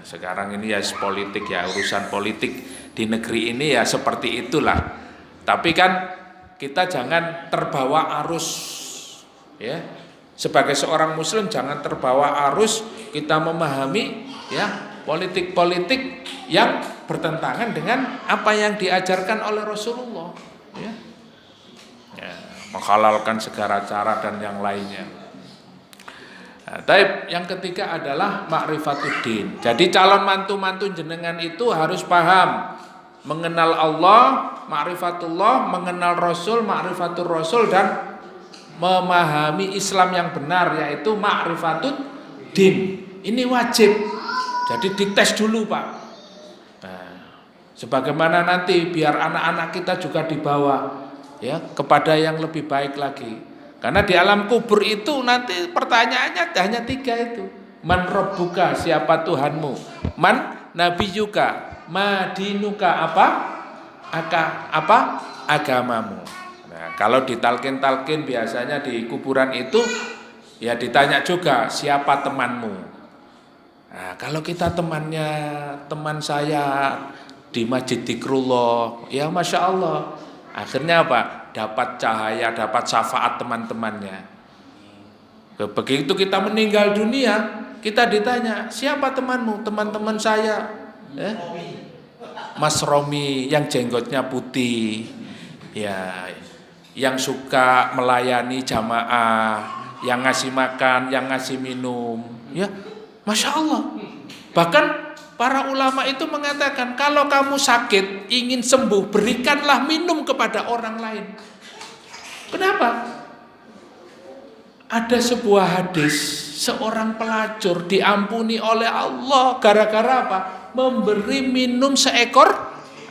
Sekarang ini ya politik, ya, urusan politik di negeri ini ya seperti itulah. Tapi kan kita jangan terbawa arus, ya. Sebagai seorang muslim jangan terbawa arus kita memahami, ya, politik-politik yang bertentangan dengan apa yang diajarkan oleh Rasulullah, ya. Ya, menghalalkan segala cara dan yang lainnya. Nah, taib yang ketiga adalah ma'rifatuddin. Jadi calon mantu-mantu jenengan itu harus paham mengenal Allah, ma'rifatullah, mengenal Rasul, ma'rifatul Rasul, dan memahami Islam yang benar, yaitu ma'rifatuddin. Ini wajib. Jadi dites dulu, Pak. Nah, sebagaimana nanti biar anak-anak kita juga dibawa, ya, kepada yang lebih baik lagi. Karena di alam kubur itu nanti pertanyaannya hanya 3 itu. Man rabbuka, siapa Tuhanmu? Man nabiyuka, madinuka, apa agamamu. Nah, kalau ditalkin-talkin biasanya di kuburan itu ya ditanya juga siapa temanmu. Nah, kalau kita teman saya di Masjid Dzikrullah, ya Masya Allah. Akhirnya apa? Dapat cahaya, dapat syafaat teman-temannya. Begitu kita meninggal dunia, kita ditanya, siapa temanmu? Teman-teman saya, Mas Romi yang jenggotnya putih, ya, yang suka melayani jamaah, yang ngasih makan, yang ngasih minum, ya, Masya Allah. Bahkan para ulama itu mengatakan, kalau kamu sakit, ingin sembuh, berikanlah minum kepada orang lain. Kenapa? Ada sebuah hadis, seorang pelacur diampuni oleh Allah gara-gara apa? Memberi minum seekor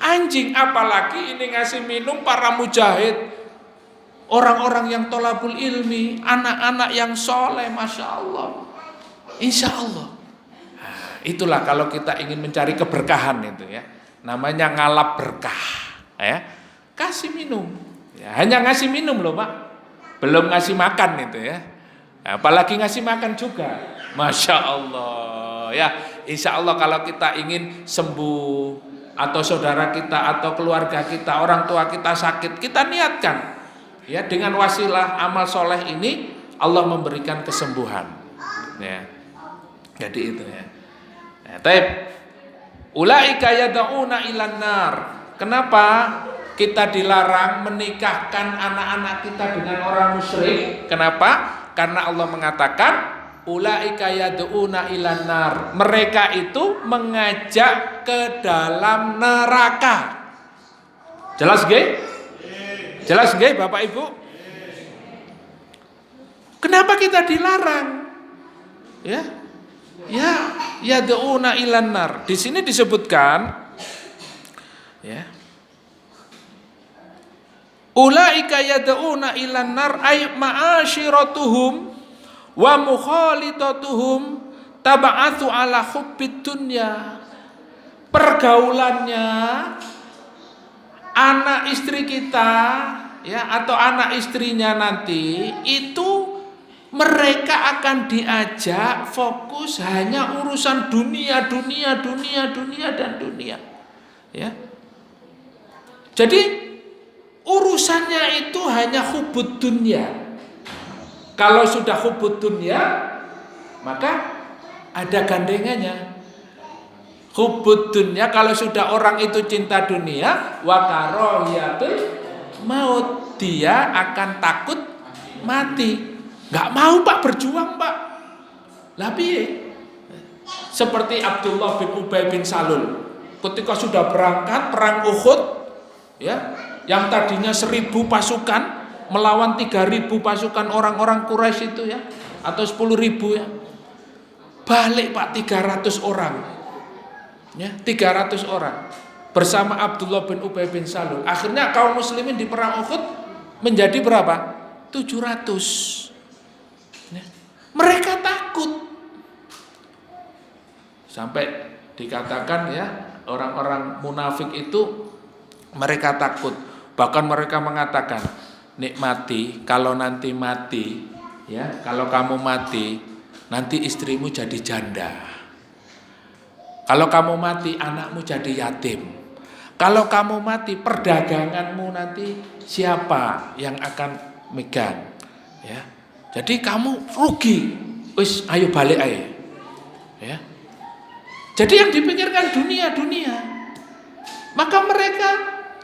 anjing. Apalagi ini ngasih minum para mujahid, orang-orang yang tholabul ilmi, anak-anak yang soleh, Masya Allah. Insya Allah. Itulah kalau kita ingin mencari keberkahan itu, ya. Namanya ngalap berkah, ya. Kasih minum. Ya, hanya ngasih minum loh, Pak. Belum ngasih makan itu, ya. Apalagi ngasih makan juga. Masya Allah, ya. Insya Allah kalau kita ingin sembuh, atau saudara kita atau keluarga kita, orang tua kita sakit, kita niatkan, ya, dengan wasilah amal soleh ini Allah memberikan kesembuhan, ya. Jadi itu, ya. Taib, ulaika yad'una ilan nar. Kenapa kita dilarang menikahkan anak-anak kita dengan orang musyrik? Kenapa? Karena Allah mengatakan ulaika yad'una ilan nar. Mereka itu mengajak ke dalam neraka. Jelas nggih? Jelas nggih Bapak Ibu? Kenapa kita dilarang? Ya. Ya, yad'una ilan nar. Di sini disebutkan, ya, Ulaika yad'una ilan nar ay ma'ashiratuhum wa mukhalitatuhum tab'atsu ala hubbid dunya. Pergaulannya anak istri kita ya atau anak istrinya nanti itu mereka akan diajak fokus hanya urusan dunia dan dunia. Ya. Jadi urusannya itu hanya hubud dunia. Kalau sudah hubud dunia, maka ada gandengannya. Hubud dunia, kalau sudah orang itu cinta dunia, wa karahiyatul maut, dia akan takut mati. Nggak mau Pak berjuang Pak. Lah piye? Seperti Abdullah bin Ubay bin Salul, ketika sudah berangkat perang Uhud, ya, yang tadinya 1000 pasukan melawan 3000 pasukan orang-orang Quraisy itu ya, atau 10.000 ya, balik Pak 300 orang, ya 300 orang bersama Abdullah bin Ubay bin Salul. Akhirnya kaum muslimin di perang Uhud menjadi berapa? 700. Ya. Mereka takut sampai dikatakan ya orang-orang munafik itu mereka takut. Bahkan mereka mengatakan, nikmati kalau nanti mati, ya kalau kamu mati nanti istrimu jadi janda. Kalau kamu mati anakmu jadi yatim. Kalau kamu mati perdaganganmu nanti siapa yang akan megang? Ya. Jadi kamu rugi. Wis ayo balik aja. Ya. Jadi yang dipikirkan dunia. Maka mereka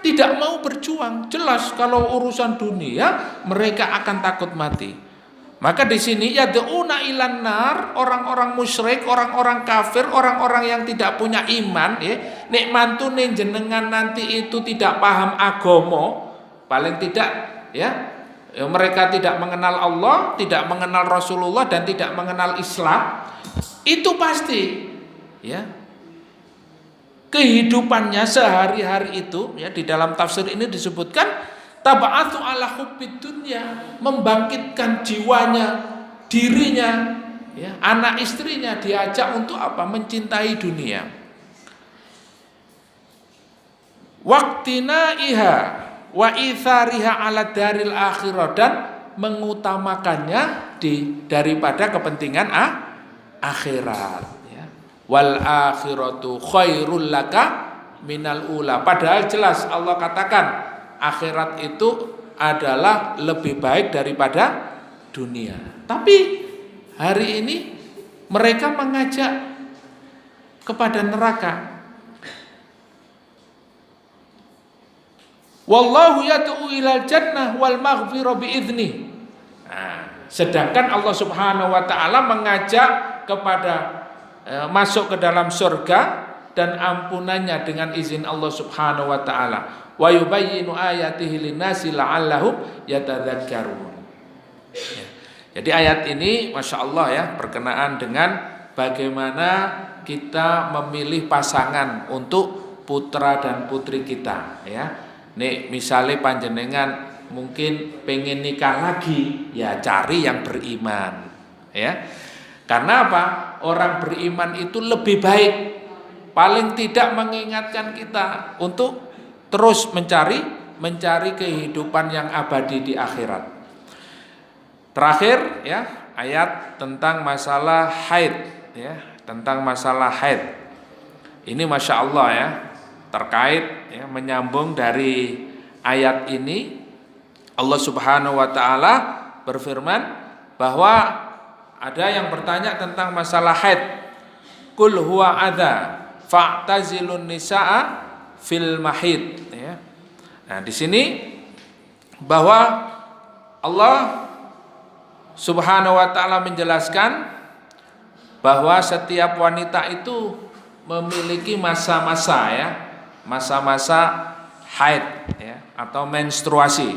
tidak mau berjuang. Jelas kalau urusan dunia mereka akan takut mati. Maka di sini yad'una ilan nar, orang-orang musyrik, orang-orang kafir, orang-orang yang tidak punya iman, ya, nek mantune jenengan nanti itu tidak paham agama, paling tidak ya, mereka tidak mengenal Allah, tidak mengenal Rasulullah dan tidak mengenal Islam, itu pasti ya kehidupannya sehari-hari itu ya di dalam tafsir ini disebutkan tab'atsu ala hubbid dunya, membangkitkan jiwanya, dirinya, ya, anak istrinya diajak untuk apa? Mencintai dunia. Waqtinaiha wa itsariha ala daril akhirah, dan mengutamakannya daripada kepentingan akhirat, ya. Wal akhiratu khairul laka minal ula. Padahal jelas Allah katakan akhirat itu adalah lebih baik daripada dunia. Tapi hari ini mereka mengajak kepada neraka. Wallahu yad'u ilal jannah wal maghfirah bi'idznih. Nah, sedangkan Allah Subhanahu wa taala mengajak kepada masuk ke dalam surga dan ampunannya dengan izin Allah Subhanahu wa taala. Wa yubayyinu ayatihi linnasi la'allahum yatadzakkarun. Ya. Jadi ayat ini Masya Allah ya berkenaan dengan bagaimana kita memilih pasangan untuk putra dan putri kita ya. Nih misalnya panjenengan mungkin pengen nikah lagi, ya cari yang beriman ya. Karena apa? Orang beriman itu lebih baik, paling tidak mengingatkan kita untuk terus mencari kehidupan yang abadi di akhirat. Terakhir ya, ayat tentang masalah haid ya, tentang masalah haid. Ini Masya Allah ya, terkait ya, menyambung dari ayat ini Allah Subhanahu wa taala berfirman bahwa ada yang bertanya tentang masalah haid. Qul huwa adza fa'tazilun nisaa fil mahid ya. Nah, di sini bahwa Allah Subhanahu wa taala menjelaskan bahwa setiap wanita itu memiliki masa-masa ya, masa-masa haid ya atau menstruasi.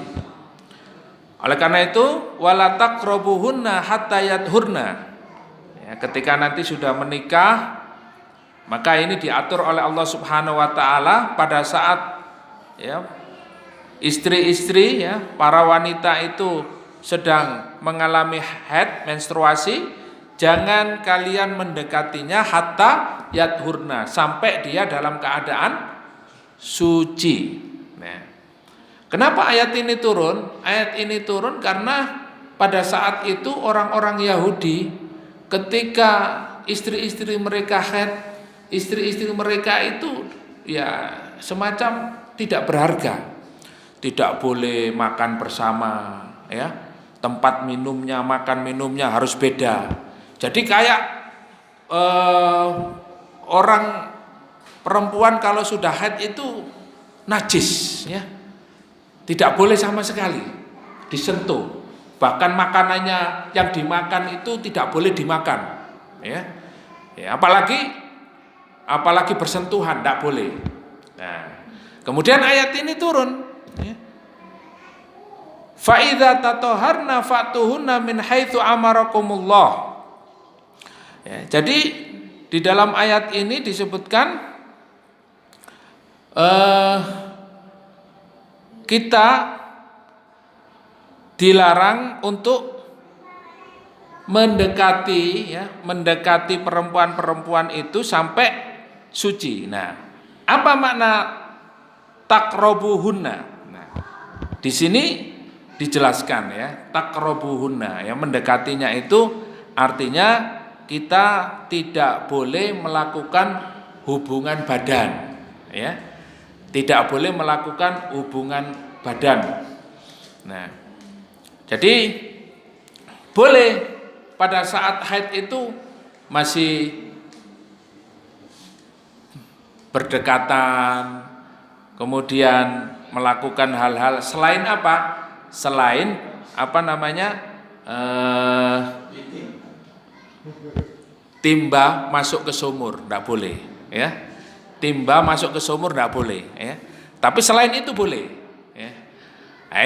Oleh karena itu wala taqrabuhunna hatta yadhurna. Ya, ketika nanti sudah menikah maka ini diatur oleh Allah Subhanahu wa taala pada saat ya istri-istri ya, para wanita itu sedang mengalami haid, menstruasi, jangan kalian mendekatinya hatta yadhurna, sampai dia dalam keadaan suci. Nah, kenapa ayat ini turun? Ayat ini turun karena pada saat itu orang-orang Yahudi ketika istri-istri mereka haid, istri-istri mereka itu ya semacam tidak berharga, tidak boleh makan bersama, ya, tempat minumnya, makan minumnya harus beda. Jadi kayak orang perempuan kalau sudah haid itu najis, ya, tidak boleh sama sekali disentuh. Bahkan makanannya yang dimakan itu tidak boleh dimakan, ya, apalagi bersentuhan tidak boleh. Nah, kemudian ayat ini turun, ya. Fa idza tataharna fatuhunna min haitsu amarakumullah. Ya, jadi di dalam ayat ini disebutkan kita dilarang untuk mendekati perempuan-perempuan itu sampai suci. Nah, apa makna takrobuhunna? Nah, di sini dijelaskan ya, takrobuhunna, ya, mendekatinya itu artinya kita tidak boleh melakukan hubungan badan, ya, tidak boleh melakukan hubungan badan. Nah, jadi boleh pada saat haid itu masih berdekatan, kemudian melakukan hal-hal selain apa? Selain timba masuk ke sumur, tidak boleh, ya. Timba masuk ke sumur tidak boleh, ya. Tapi selain itu boleh, ya. Nah,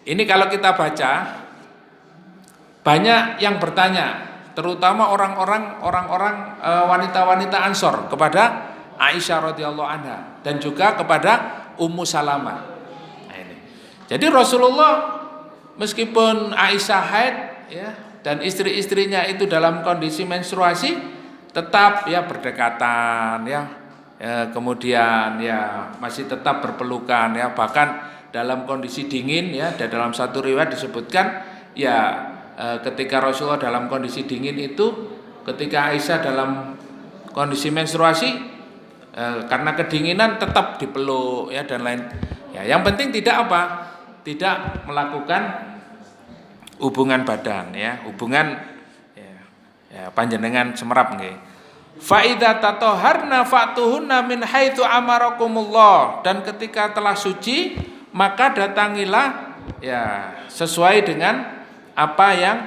ini kalau kita baca banyak yang bertanya, terutama orang-orang wanita-wanita Ansor kepada Aisyah radhiyallahu anha dan juga kepada Ummu Salamah. Nah, ini. Jadi Rasulullah meskipun Aisyah haid, ya, dan istri-istrinya itu dalam kondisi menstruasi tetap ya berdekatan, ya, kemudian ya masih tetap berpelukan, ya, bahkan dalam kondisi dingin, ya, dan dalam satu riwayat disebutkan ya ketika Rasulullah dalam kondisi dingin itu ketika Aisyah dalam kondisi menstruasi karena kedinginan tetap dipeluk, ya, dan lain, ya, yang penting tidak tidak melakukan hubungan badan, ya, hubungan, ya, panjenengan semerap nggih. Fa idza tataharna fatuhunna min haitsu amarakumullah, dan ketika telah suci maka datangilah, ya, sesuai dengan apa yang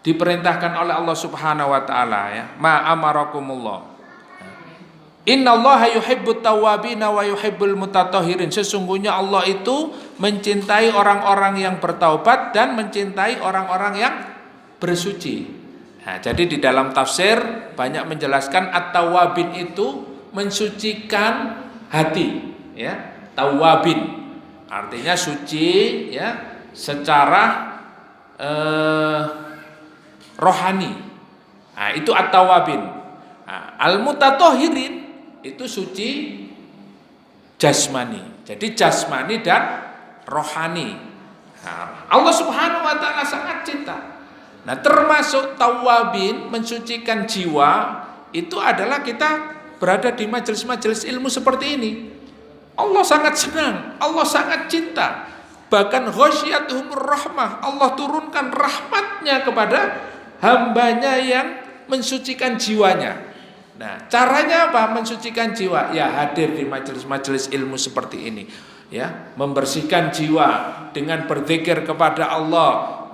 diperintahkan oleh Allah Subhanahu wa taala, ya, ma amarakumullah. Innallaha yuhibbut tawwabina wa yuhibbul mutatahhirin. Sesungguhnya Allah itu mencintai orang-orang yang bertaubat dan mencintai orang-orang yang bersuci. Nah, jadi di dalam tafsir banyak menjelaskan at-tawwabin itu mensucikan hati, ya. Tawwabin artinya suci, ya, secara rohani. Nah, itu at-tawwabin. Nah, al-mutatahhirin itu suci jasmani. Jadi jasmani dan rohani. Nah, Allah Subhanahu wa taala sangat cinta. Nah, termasuk tawwabin, mensucikan jiwa, itu adalah kita berada di majelis-majelis ilmu seperti ini. Allah sangat senang, Allah sangat cinta. Bahkan ghasyiyatuhumur rahmah, Allah turunkan rahmatnya kepada hambanya yang mensucikan jiwanya. Nah, caranya apa mensucikan jiwa? Ya, hadir di majelis-majelis ilmu seperti ini, ya, membersihkan jiwa dengan berzikir kepada Allah,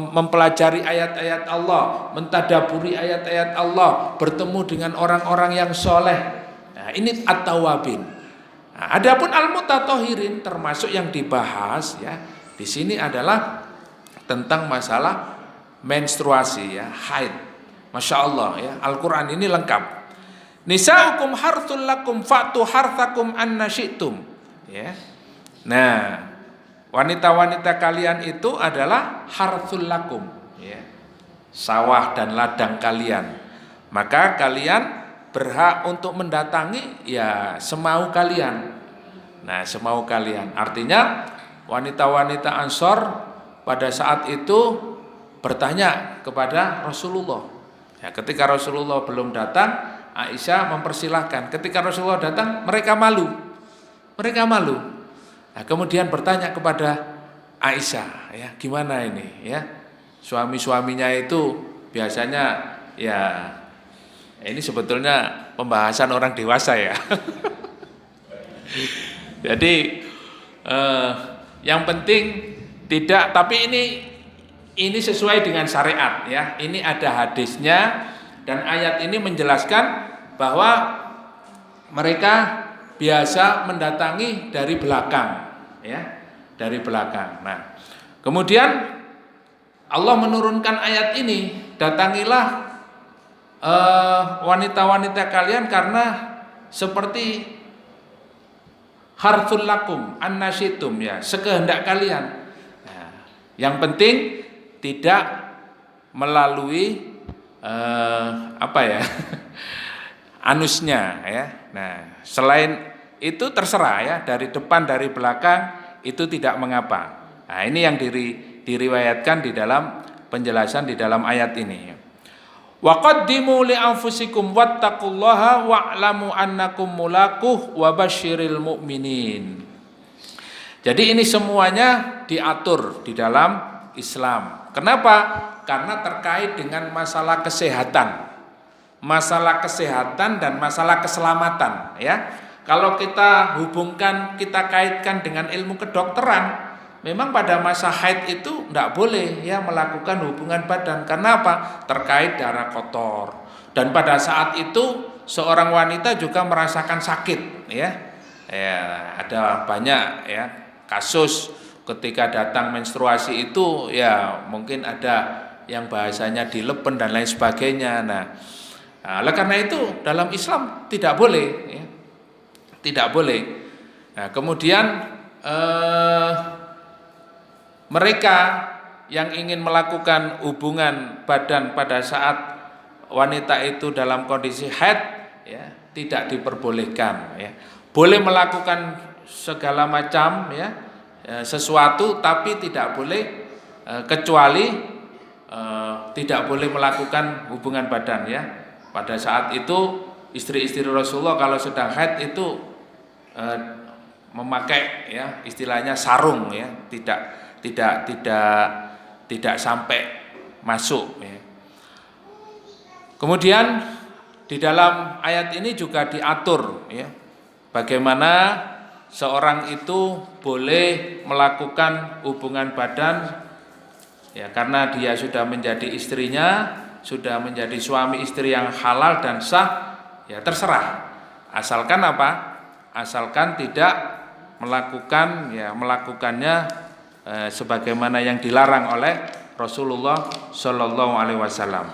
mempelajari ayat-ayat Allah, mentadaburi ayat-ayat Allah, bertemu dengan orang-orang yang soleh. Nah, ini at-tawwabin. Nah, adapun al-mutatahhirin termasuk yang dibahas, ya, di sini adalah tentang masalah menstruasi, ya, haid. Masya Allah, ya, Al-Quran ini lengkap. Nisa'ukum harthul lakum fa'tu harthakum anna syi'tum. ya. Nah, wanita-wanita kalian itu adalah harthul lakum, ya. Sawah dan ladang kalian. Maka kalian berhak untuk mendatangi ya semau kalian. Nah, semau kalian. Artinya wanita-wanita Ansor pada saat itu bertanya kepada Rasulullah. Ya, ketika Rasulullah belum datang, Aisyah mempersilahkan. Ketika Rasulullah datang, mereka malu. Mereka malu. Nah, kemudian bertanya kepada Aisyah, ya, gimana ini, ya? Suami-suaminya itu biasanya ya, ini sebetulnya pembahasan orang dewasa ya. Jadi yang penting tidak, tapi ini sesuai dengan syariat ya. Ini ada hadisnya dan ayat ini menjelaskan bahwa mereka biasa mendatangi dari belakang ya, dari belakang. Nah, kemudian Allah menurunkan ayat ini, datangilah wanita-wanita kalian karena seperti harthul lakum annasyitum ya, sekehendak kalian. Nah, yang penting tidak melalui anusnya ya. Nah, selain itu terserah ya, dari depan dari belakang itu tidak mengapa. Nah, ini yang diriwayatkan di dalam penjelasan di dalam ayat ini. Wa qaddimu li anfusikum wattaqullaha wa'lamu annakum mulaquh wa basyiril mu'minin. Jadi ini semuanya diatur di dalam Islam. Kenapa? Karena terkait dengan masalah kesehatan. Masalah kesehatan dan masalah keselamatan ya. Kalau kita hubungkan, kita kaitkan dengan ilmu kedokteran, memang pada masa haid itu tidak boleh ya melakukan hubungan badan. Karena apa? Terkait darah kotor. Dan pada saat itu seorang wanita juga merasakan sakit ya. Ada banyak ya kasus ketika datang menstruasi itu ya mungkin ada yang bahasanya dileben dan lain sebagainya. Nah, oleh karena itu dalam Islam tidak boleh ya. Tidak boleh. Nah, kemudian mereka yang ingin melakukan hubungan badan pada saat wanita itu dalam kondisi haid ya, tidak diperbolehkan ya. Boleh melakukan segala macam ya, sesuatu, tapi tidak boleh kecuali tidak boleh melakukan hubungan badan ya. Pada saat itu istri-istri Rasulullah kalau sedang haid itu memakai ya istilahnya sarung ya, tidak sampai masuk ya. Kemudian di dalam ayat ini juga diatur ya bagaimana seorang itu boleh melakukan hubungan badan ya karena dia sudah menjadi istrinya, sudah menjadi suami istri yang halal dan sah ya, terserah. Asalkan apa? Asalkan tidak melakukannya sebagaimana yang dilarang oleh Rasulullah Shallallahu Alaihi Wasallam.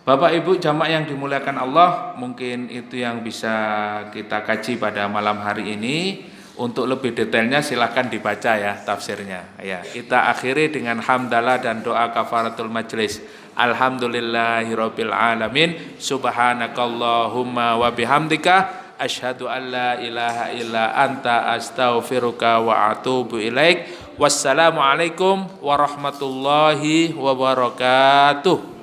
Bapak Ibu jamaah yang dimuliakan Allah, mungkin itu yang bisa kita kaji pada malam hari ini. Untuk lebih detailnya silahkan dibaca ya tafsirnya. Ya, kita akhiri dengan hamdalah dan doa kafaratul majlis. Alhamdulillahirabbil alamin. Subhanakallahumma wa bihamdika asyhadu an la ilaha illa anta astaghfiruka wa atubu ilaik. Wassalamualaikum warahmatullahi wabarakatuh.